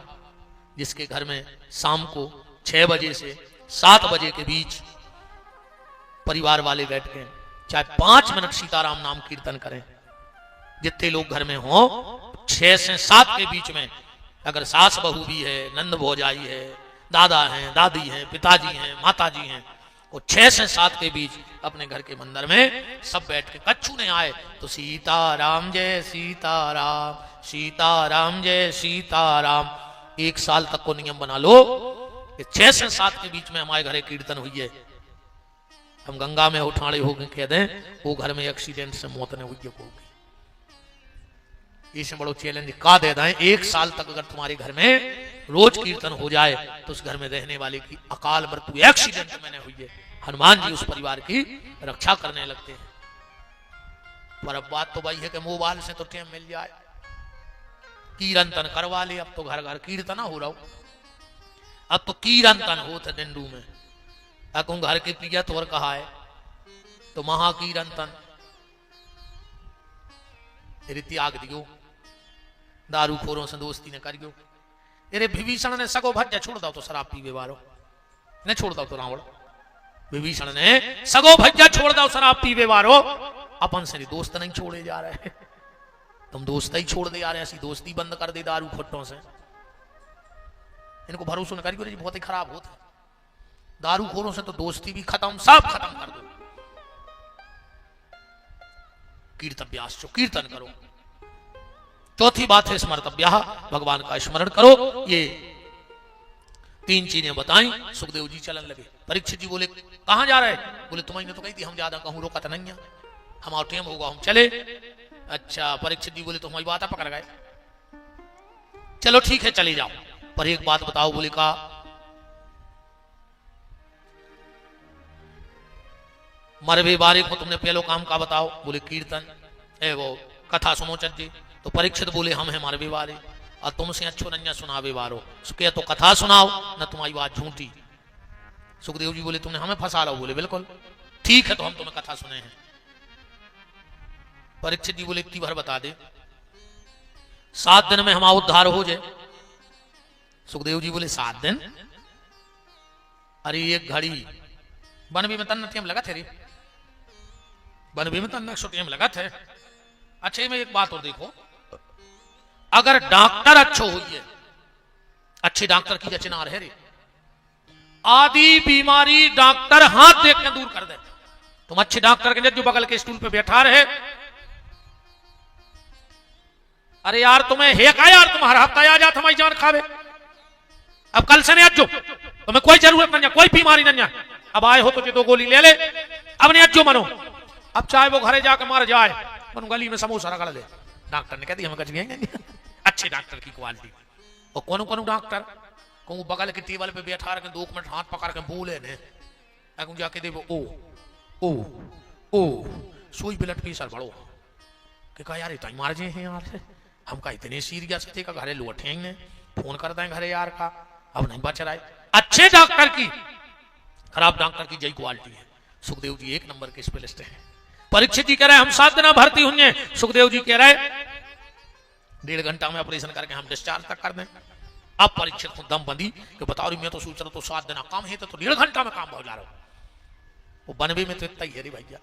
जिसके घर में शाम को 6 बजे से 7 बजे के बीच परिवार वाले बैठ के चाहे 5 मिनट सीताराम नाम कीर्तन करें, जितने लोग घर में हो 6 से 7 के बीच में, अगर सास बहू भी है, नंद भौजाई है, दादा हैं, दादी हैं, पिताजी हैं, माताजी हैं, वो 6 से 7 के बीच अपने घर के मंदिर में सब बैठ के, कच्छू ने आए तो सीताराम जय सीताराम, सीताराम जय सीताराम। 1 साल तक को नियम बना लो कि 6 से 7 के बीच में हमारे घरे कीर्तन हुई है, हम गंगा में उठाड़े हो गए कह दें वो घर में एक्सीडेंट से मौत ने हुई होगी। इसमें बड़ो चैलेंज का दे दें, 1 साल तक अगर तुम्हारे घर में रोज कीर्तन हो जाए तो उस घर में रहने वाले की अकाल मृत्यु एक्सीडेंट में हुई है, हनुमान जी उस परिवार की रक्षा करने लगते हैं। पर अब बात तो वही है कि मोबाइल से तो टाइम मिल जाए, कीर्तन करवा ले। अब तो घर घर कीर्तन हो रहा हो, अब तो कीर्तन होते डिंडू में, अकुम घर के पिया तोर कहा है तो महाकीर्तन त्याग दियो, दारू खोरों से दोस्ती ने करियो। तेरे विभीषण ने सगो भज्जा छोड़ दो तो शराब पीवे वारो ने छोड़ दो तो रावण, विभीषण ने सगो भज्जा छोड़ दो शराब पीवे वारो, अपन से दोस्त नहीं छोड़े जा रहे, तुम दोस्त ही छोड़ दे जा रहे, ऐसी दोस्ती बंद कर दे दारू खट्टों से। इनको भरोसा न करिए, बहुत ही खराब होता है, दारू खोरों से तो दोस्ती भी खत्म, सब खत्म कर दो। कीर्तव्यास, कीर्तन करो। चौथी बात है स्मर्तव्य, भगवान का स्मरण करो। ये 3 चीजें बताई। सुखदेव जी चलन लगे, परीक्षित जी बोले कहां जा रहे? बोले तुम्हें तो कही थी हम ज्यादा कहूं रोका तो नहीं है, हमारा टाइम होगा हम चले। अच्छा, परीक्षित जी बोले तो हमारी बात पकड़ गए, चलो ठीक है चले जाओ, पर एक बात बताओ। बोले का मरवे बारे को तुमने पहलो काम का बताओ? बोले कीर्तन वो कथा सुनो चज्जे। तो परीक्षित बोले हम है मरवे वाले और तुमसे अच्छो नन्या सुनावे वारो, सुखे तो कथा सुनाओ न तुम्हारी बात झूठी। सुखदेव जी बोले तुमने हमें फंसा लो? बोले बिल्कुल ठीक है, तो हम तुम्हें कथा सुने हैं। परीक्षित जी बोले इतनी भर बता दे 7 दिन में हमारा उद्धार हो जाए। सुखदेव जी बोले 7 दिन? अरे एक घड़ी बनवी में तन्ना टेम लगा थे रे, बनवी में तन्ना टेम लगा थे। अच्छा में एक बात और देखो, अगर डॉक्टर अच्छो हुई है, अच्छे डॉक्टर की रचना है रे, आदि बीमारी डॉक्टर हाथ देख के दूर कर दे। तुम अच्छे डॉक्टर के जो बगल के स्टूल पे बैठा रहे, अरे यार तुम्हें है का यार, तुम हर हफ्ता आ जा हमारी जान खावे, अब कल से नहीं अज्जो, तुम्हें कोई जरूरत नहीं, कोई बीमारी नहीं, अब आए हो तो 2 गोली ले ले, अब नहीं अज्जो मनो। अब चाहे वो घरे जाके मर जाए, मनो गली में समोसा रगड़ ले। डॉक्टर ने कह दिया हम कच गए अच्छे डॉक्टर की क्वालिटी। और कौन कौन डॉक्टर को बगल के टेबल पे बैठा रखे 2 मिनट हाथ पकड़ के बोले ने जाके दे ओ ओ ओ सोई ब्लड प्रेशर बढ़ो कि कहा यार इतना मार जे हैं यार, हम का इतने सीरियस थे का घरे लौटेंगे, फोन कर दें घरे यार का, अब नहीं बच रहा है। अच्छे डॉक्टर की, खराब डॉक्टर की जय क्वालिटी है। सुखदेव जी 1 नंबर के स्पेशलिस्ट हैं। परीक्षित जी कह रहे हम 7 दिन भर्ती होंगे, सुखदेव जी कह रहे 1.5 घंटा में ऑपरेशन करके हम डिस्चार्ज तक कर दें। अब परीक्षित को दम बंदी कि बताओ मैं तो सोच रहा तो 7 दिन काम है तो 1.5 घंटा में काम हो जा रहा हूं। वो बनवे में तो इतना ही है रे भैया।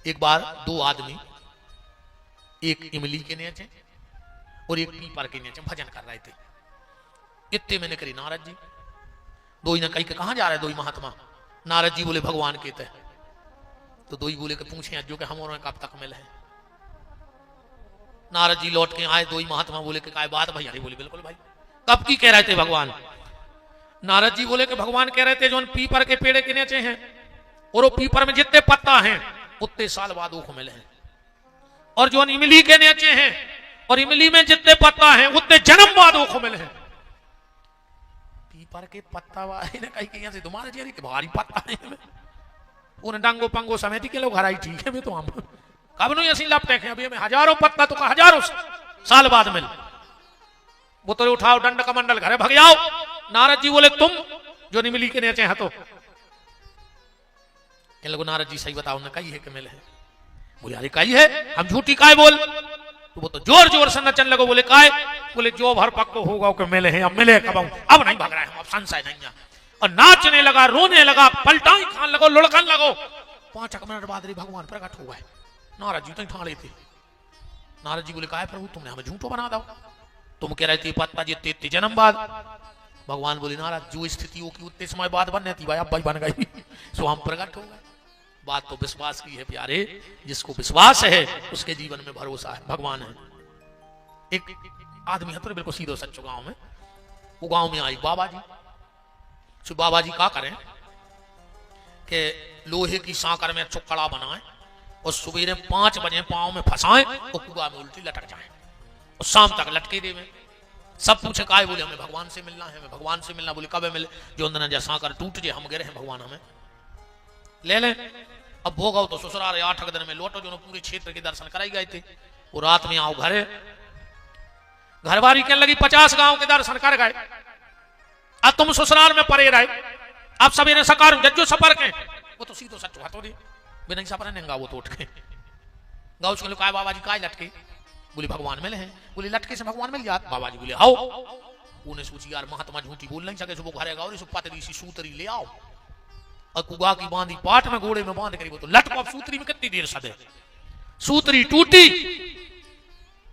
एक बार 2 आदमी, एक इमली के नीचे और एक पीपर के नीचे भजन कर रहे थे। इतने मैंने करी नारद जी, 2 ही ने कही कहां जा रहे 2 महात्मा? नारद जी बोले भगवान के तय। तो 2 ही बोले कि पूछे जो कि हम और कब तक मिले हैं। नारद जी लौट के आए, 2 ही महात्मा बोले कि काय बात भैया? बोले बिल्कुल भाई, कब की कह रहे थे भगवान? नारद जी बोले कि भगवान कह रहे थे जो पीपर के पेड़ के नीचे हैं और वो पीपर में जितने पत्ता हैं उतने साल बाद वो मिले हैं, और जो इमली के नीचे हैं और इमली में जितने पत्ता हैं उतने जन्म बाद वो मिले हैं। पीपर के पत्ता वाले ने कही कि से तुम्हारे जी के भारी पत्ता है, उन्हें डंगो पंगो समेटी के लोग हराई ठीक है। मैं तो हम कब नहीं ऐसी लपटे हैं, अभी हमें हजारों पत्ता तो का हजारों साल बाद मिल। वो तो उठाओ डंड कमंडल घरे भग जाओ। नारद जी बोले तुम जो नहीं मिली के नहीं चाहे तो इन लोगों नारद जी सही बताओ ना कही है कि मिले है? बोले अरे काई है, हम झूठी काय बोल। तो वो तो जोर जोर से नचन लगो, बोले काय? बोले जो भर पक्को होगा कि मिले हैं, अब मिले कब आऊं, अब नहीं भाग रहा है, अब संशय नहीं है। और नाचने लगा, रोने लगा, पलटाई खान लगो, लुढ़कन लगो। 5 मिनट बाद रे भगवान प्रकट हो गए। नारद जी तो ठाणे थे। नारद जी बोले काय प्रभु तुमने हमें झूठो बना दो, तुम कह रहे थे पत्ता जी 33 जन्म बाद। भगवान बोले नारद जो स्थिति हो की उतने समय बाद बनने थी भाई, अब भाई बन गई, सो हम प्रकट हो गए। बात तो विश्वास की है प्यारे, जिसको विश्वास है उसके जीवन में भरोसा है, भगवान है। एक आदमी है तो बिल्कुल सीधो सच्चो गांव में, वो गांव में आई बाबा जी। सो बाबा जी क्या करें कि लोहे की सांकर में चुकड़ा बनाए और सवेरे 5 बजे पांव में फंसाएं और कुआ में उल्टी लटक जाए और शाम तक लटके देवे। सब पूछे काय? बोले हमें भगवान से मिलना है, हमें भगवान से मिलना। बोले कब मिले? जो अंदर जा सांकर टूट जाए, हम गिरे हैं, भगवान हमें ले लें। अब भोगाओ तो ससुराल 8 दिन में लौटो, जो पूरे क्षेत्र के दर्शन कराई गए थे। वो रात में आओ घरे, घरवारी कहने लगी 50 गांव के दर्शन कर गए, अब तुम ससुराल में परे रहे, अब सवेरे सकार जज्जो सपर के। वो तो सीधो सच हाथों दे बिना सपर नेगा, वो तो उठ के गाँव चले काय बाबा जी काय लटके? बोले भगवान मिले हैं। बोले लटके से भगवान मिल जात? बाबा जी बोले आओ। उन्हें सोची यार महात्मा झूठी बोल नहीं सके, वो घरे गाओ पतली सी सूतरी ले आओ और कुगा की बांधी पाट में घोड़े में बांध करी, वो तो लटको। अब सूतरी में कितनी देर सदे, सूतरी टूटी,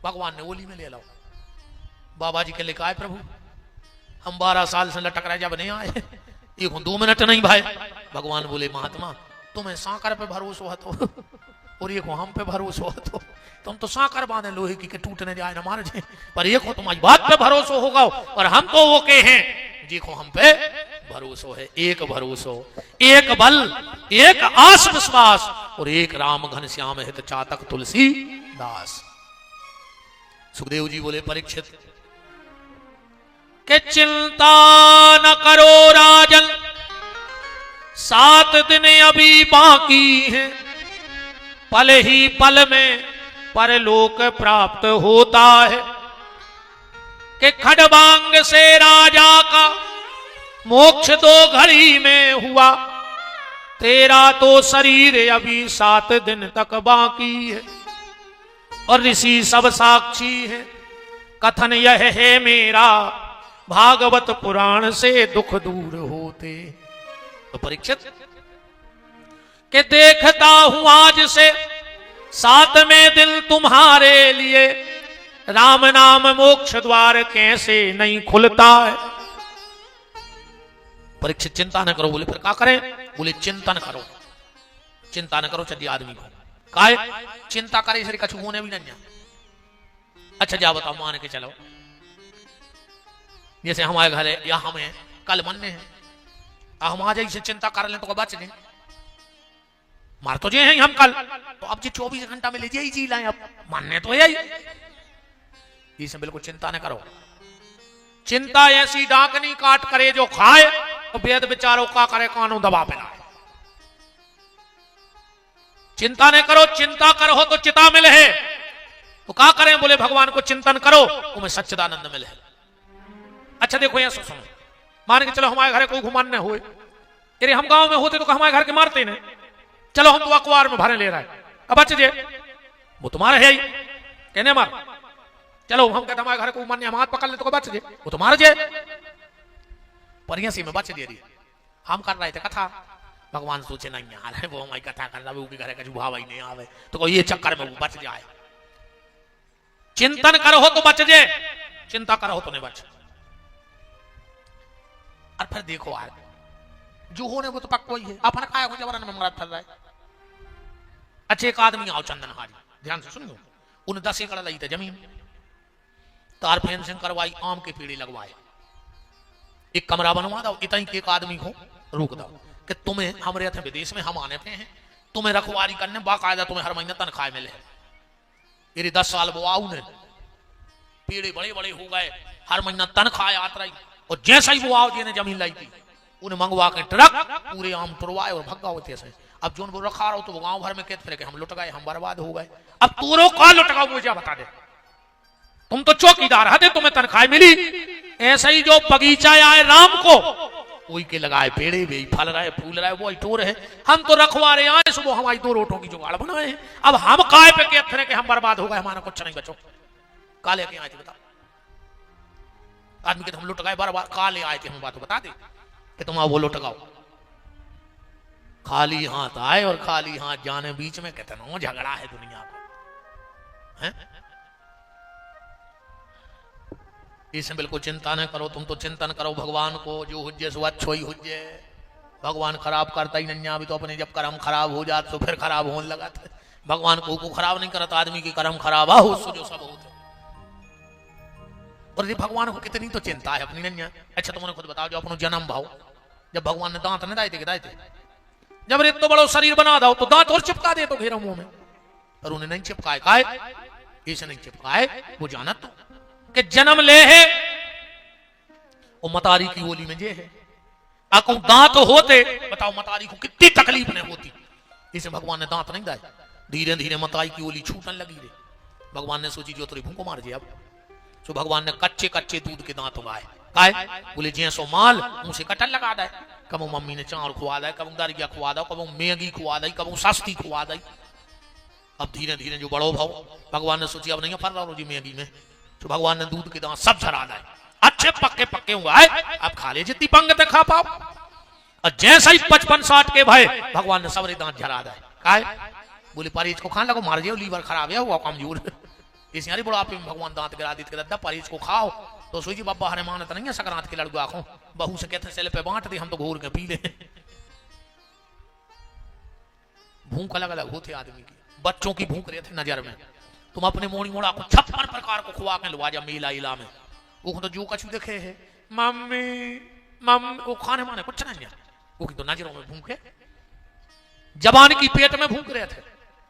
भगवान ने ओली में ले लाओ। बाबा जी के लिए कहा प्रभु हम 12 साल से लटक रहे, जब नहीं आए, ये 2 मिनट नहीं भाई। भगवान बोले महात्मा तुम्हें सांकर पे भरोसा हो तो और ये को हम पे भरोसा हो तो तुम तो सांकर बांधे लोहे की के टूटने जाए ना मार जाए, पर ये को तुम्हारी बात पे भरोसा होगा और हम तो वो के हैं देखो हम पे भरोसा है। एक भरोसा, एक बल, एक आस विश्वास और एक राम घनश्याम हित चातक तुलसी दास। सुखदेव जी बोले परीक्षित के चिंता न करो राजन, 7 दिन अभी बाकी है, पल ही पल में परलोक प्राप्त होता है। कि खड़बांग से राजा का मोक्ष 2 घड़ी में हुआ, तेरा तो शरीर अभी 7 दिन तक बाकी है। और ऋषि सब साक्षी है, कथन यह है मेरा, भागवत पुराण से दुख दूर होते। तो परीक्षित के देखता हूं आज से 7वें दिन तुम्हारे लिए, राम नाम मोक्ष द्वार कैसे नहीं खुलता है। परीक्षित चिंता न करो। बोले फिर क्या करें? बोले चिंतन करो। चिंता न करो चलिए आदमी को काय चिंता करे इसलिए कछु होने भी नहीं। अच्छा जा बताओ, मान के चलो जैसे हमारे घर है या हमें कल मनने हैं, हम आज से चिंता कर लें तो बच गए, मार तो जे हैं हम कल, तो अब जी 24 घंटा में लीजिए ही जी लाए, अब मानने तो यही। इसे बिल्कुल चिंता न करो। चिंता ऐसी डाकनी काट करे जो खाए, और वेद विचारों का करे कानों दबा पिलाए। चिंता न करो, चिंता करो तो चिता मिले है। तो क्या करें? बोले भगवान को चिंतन करो, तुम्हें सच्चिदानंद मिले। अच्छा देखो यहाँ सुनो, मान के चलो हमारे घर कोई घुमाने हुए, अरे हम गांव में होते तो हमारे घर के मारते ने, चलो हम तो अखबार में भरे ले रहे हैं, अब बच जे वो तुम्हारा है ही, कहने मार चलो हम कहते हमारे घर को मान्य हम हाथ पकड़ ले तो बच जे वो तुम्हारा जे, पर में बच दे रही। हम कर रहे थे कथा, भगवान सोचे नहीं आ रहे वो हमारी कथा कर रहा है, वो घर का जुभाव ही नहीं आवे, तो ये चक्कर में वो बच जाए। चिंतन करो तो बच जे, चिंता करो तो नहीं बच। और फिर देखो यार जो होने वो तो पक्का ही है, अपन खाया हो जबरन में मरत रहा है। अच्छे एक आदमी आओ चंदनहारी, ध्यान से सुनियो, उन 10 एकड़ ली थी जमीन, तार फेंसिंग करवाई, आम के पेड़ लगवाए, एक कमरा बनवा दो, इतनी के एक आदमी को रोक दो कि तुम्हें हम रहते विदेश में, हम आने पे हैं, तुम्हें रखवारी करने बाकायदा तुम्हें हर महीने तनख्वाह मिले। ये 10 साल वो आऊ ने पेड़े बड़े बड़े हो गए, हर महीना तनख्वाह आत रही, और जैसा ही वो आओ जी ने जमीन लाई थी उन्हें मंगवा के ट्रक पूरे आम तुड़वाए और भगा होते से। अब जो वो रखा रहो तो वो गांव भर में कहते फिर हम लुट गए, हम बर्बाद हो गए। अब तूरो का लुट गए मुझे बता दे, तुम तो चौकीदार है, तुम्हें तनख्वाह मिली। ऐसा ही जो बगीचा आए राम को, कोई के लगाए पेड़े भी फल रहे फूल रहे वो टोर है। हम तो रखवारे आए सुबह हमारी 2 रोटों की जुगाड़ बनाए हैं। अब हम काय पे के अथने के हम बर्बाद हो गए, हमारा कुछ नहीं बचो। काले के आए थे बता आदमी के तो हम लुट गए बर्बाद। काले आए थे हम बात बता दे कि तुम आओ वो लुटकाओ। खाली हाथ आए और खाली हाथ जाने, बीच में कितना झगड़ा है दुनिया को है? इसमें बिल्कुल चिंता न करो, तुम तो चिंतन करो भगवान को, जो हुज्जे सो अच्छो ही हुज्जे। भगवान खराब करता ही नहीं, अभी तो अपने जब कर्म खराब हो जाते तो फिर खराब होने लगा था। भगवान को खराब नहीं करता, आदमी की कर्म खराब हो उसको जो सब होते। और ये भगवान को कितनी तो चिंता है अपनी नन्या। अच्छा तुमने खुद बताओ, जो अपनो जन्म भाव जब भगवान ने दांत नहीं दाए थे, जब रे तो बड़ो शरीर बना दो तो दांत और चिपका दे तो घेरा मुंह में, पर उन्हें नहीं चिपकाए। काहे इसे नहीं चिपकाए? वो जाना तो कि जन्म ले है वो मतारी की ओली में जे है। आको दांत होते बताओ मतारी को कितनी तकलीफ नहीं होती। इसे भगवान ने दांत नहीं दाए, धीरे धीरे मताई की ओली छूटने लगी रे। भगवान ने सोची जो तेरी भूखो मार जे। अब तो भगवान ने कच्चे कच्चे दूध के दांत उगाए। काहे? बोले जैसो माल मुंह से कटन लगा दे। कबो मम्मी ने चावल खुआ दे, कबो दरिया खुआ दो, कबो मैगी खुआ दी, कबो सस्ती खुआ दी। अब धीरे धीरे जो बड़ो भाव भगवान ने सोची अब नहीं फर रहा जी मैगी में, तो भगवान ने दूध के दांत सब झरा दे। अच्छे पक्के पक्के हुए अब खा ले जितनी पंगत खा पाओ। और जैसा ही 55-60 के भाई भगवान ने सबरे दांत झरा दे। काहे? बोले परहेज को खाने लगो, मार जाओ लीवर खराब है हुआ कमजोर। इस यारी बुढ़ापे में भगवान दांत गिरा दी दद्दा परहेज को खाओ। तो सोची बाबा हरे मानत नहीं है संक्रांत के लड़ुआ को, बहू से कहते सेल पे बांट दे, हम तो घोर के पी ले। भूख अलग अलग होते आदमी की, बच्चों की भूख रहे थे नजर में। तुम अपने मोड़ी मोड़ा को 56 प्रकार को खुआ के लुआ जा मेला इला में, वो तो जो कछु देखे है मम्मी मम्मी, वो खाने माने कुछ नहीं है, वो की तो नजरों में भूख है। जवान की पेट में भूख रहे थे,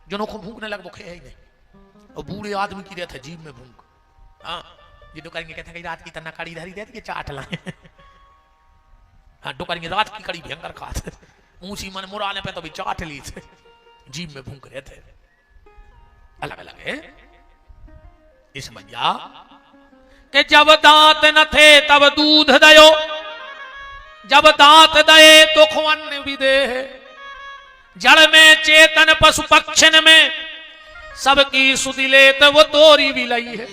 जिन्हों को भूख नहीं लग भूखे है ही नहीं। और बूढ़े आदमी की रहते जीभ में भूख। हाँ जिनको करेंगे कहते हैं रात की तना कड़ी धरी देती चाट लाए। हाँ करेंगे रात की कड़ी भयंकर खाते, ऊंची मन मुराने पे तो भी चाट ली थे, जीभ में भूख रहे थे। अलग अलग है इस मैया के जब दांत न थे तब दूध दयो, जब दांत दे तो खुअन भी दे। जड़ में चेतन पशु पक्षन में सबकी सुधि लेत वो तोरी भी लई है।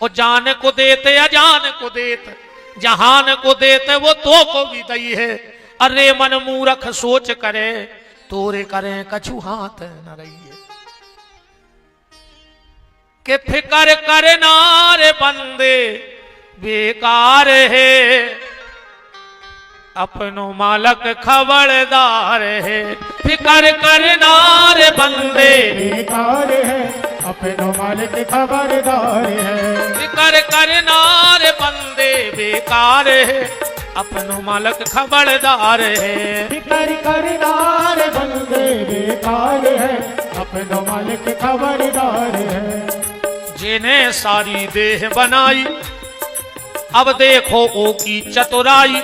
और जान को देते अजान को देत, जहान को देते वो तो को भी दई है। अरे मन मूरख सोच करे तोरे करे कछु हाथ न रही है। के फिकर करे नारे बंदे बेकार है, अपनो मालक खबरदार है। फिकर करे नारे बंदे बेकार है, अपनो मालिक खबरदार है। फिकर करे नारे बंदे बेकार है, अपनो मालक खबरदार है। फिकर करनार बंदे बेकार है, अपनो मालिक खबरदार है। जिन्हें सारी देह बनाई अब देखो ओ की चतुराई,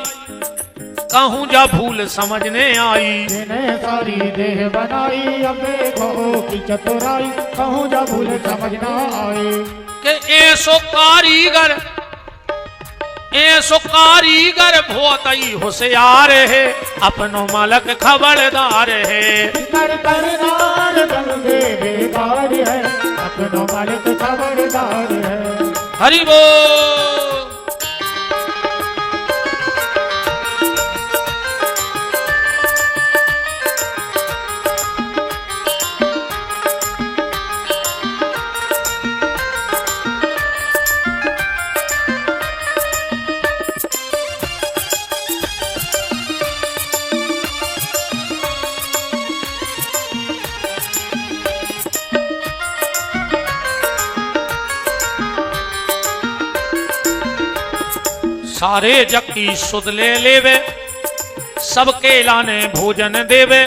कहूं जा भूल समझने आई। जिन्हें सारी देह बनाई अब देखो की चतुराई, कहूं जा भूल समझना आए। के ऐसो कारीगर बहुत ही होशियार है, अपनो मालक खबरदार है। फिकर करनार बंदे बेकार है, अपनो मालिक खबरदार है। हरि बोल। सारे जग की सुध ले लेवे, सबके लाने भोजन देवे,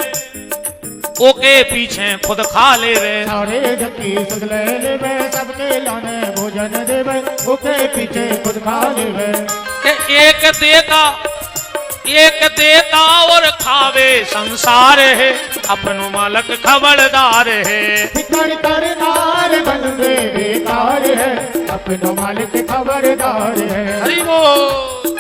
ओके पीछे खुद खा लेवे। सारे जग की सुध ले लेवे, सबके लाने भोजन देवे, ओके पीछे खुद खा लेवे। के एक देता और खावे संसार है, अपनो मालक खबरदार है। फिकर करनार बंदे बेकार है, अपनो मालिक खबरदार है। हरि बोल।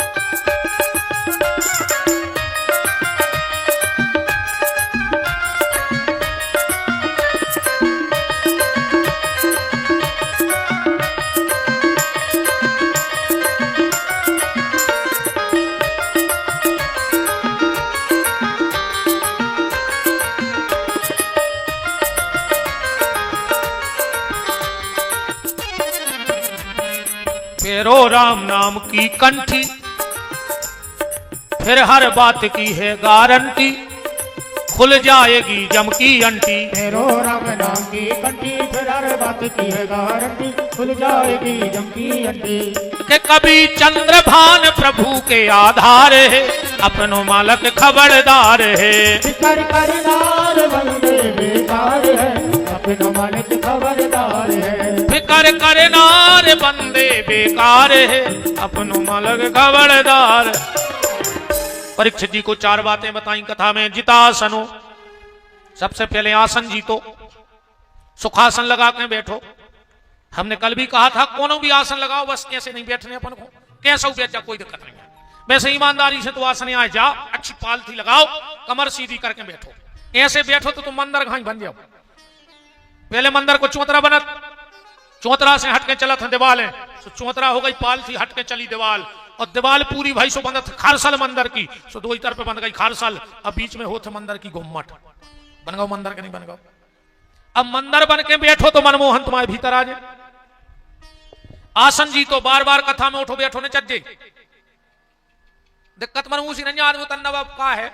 फेरो राम नाम की कंठी, फिर हर बात की है गारंटी, खुल जाएगी जम की अंटी। फेरो राम नाम की कंठी, फिर हर बात की है गारंटी, खुल जाएगी जम की अंटी। कि कभी चंद्रभान प्रभु के आधार है, अपनो मालक खबरदार है। फिकर करनार बंदे बेकार है, अपनो मालिक खबरदार है। फिकर करनार बंदे बेकार है, अपनो मालक खबरदार। परीक्षित जी को 4 बातें बताई कथा में। जितासनो, सबसे पहले आसन जीतो, सुखासन लगा के बैठो। हमने कल भी कहा था कोनो भी आसन लगाओ, बस कैसे नहीं बैठने अपन को, कैसा बैठ जा कोई दिक्कत नहीं है। वैसे ईमानदारी से तो आसन आए जा, अच्छी पालथी लगाओ, कमर सीधी करके बैठो। ऐसे बैठो तो तुम मंदिर घाई बन जाओ। पहले मंदिर को चौतरा बनत, चौतरा से हटके चलत है दीवाल है, तो चौतरा हो गई पालथी, हटके चली दीवाल, और दीवाल पूरी भाई सो बंद खारसल मंदिर की, सो 2 तरफ बंद गई खारसल, अब बीच में होते मंदिर की गुम्मट। बन गो मंदिर के नहीं बन गो। अब मंदिर बन के बैठो तो मनमोहन तुम्हारे भीतर आ जाए। आसन जी तो बार बार कथा में उठो बैठो ने चज्जे। दिक्कत मन उसी नहीं आदमी तन्ना बाप का है।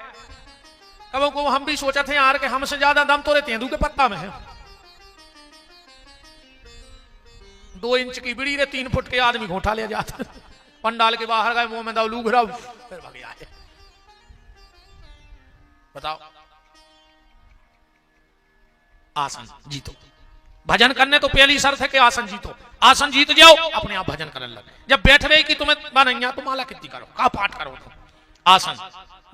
कब को हम भी सोचा थे यार के हमसे ज्यादा दम तो तेंदू के पत्ता में है। 2 इंच की बिड़ी रे 3 फुट के आदमी घोटा ले जाता। पंडाल के बाहर गए, मुंह में दाव लू घराव, फिर भाग आए। बताओ, आसन जीतो। भजन करने तो पहली शर्त है कि आसन जीतो। आसन जीत जाओ, अपने आप भजन करने लगे। जब बैठ रहे कि तुम्हें बनैया तो माला कितनी करो, का पाठ करो तुम। आसन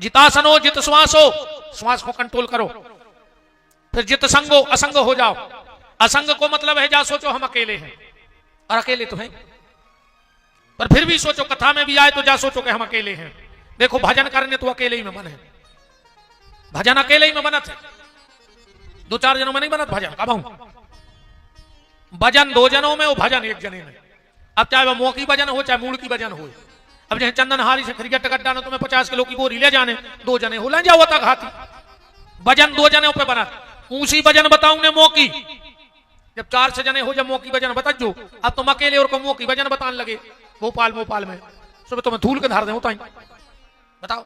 जितासन हो, जित श्वास हो, श्वास को कंट्रोल करो। फिर जित संगो, असंग हो जाओ। असंग को मतलब है जा सोचो हम अकेले हैं, और अकेले तो हैं, पर फिर भी सोचो कथा में भी आए तो जा सोचो कि हम अकेले हैं। देखो भजन करने तो अकेले ही में मन है, भजन अकेले ही में बनत है, 2-4 जनों में नहीं बनत भजन। कब भजन 2 जनों में, वो भजन 1 जने में। अब चाहे वह मौकी भजन हो चाहे मूल की भजन हो। अब जैसे चंदनहारी से क्रिकेट गड्ढा ना तुम्हें 50 किलो की बोरी ले जाने, 2 जने हो, ले जाओ तक हाथी। भजन 2 जने पे बना। ऊंची भजन बताऊं ने मौकी, जब 4 जने हो जब मौकी भजन बता जो। अब तुम अकेले और मौकी भजन बताने लगे भोपाल में, सुबह तुम्हें धूल के धार दे बताओ।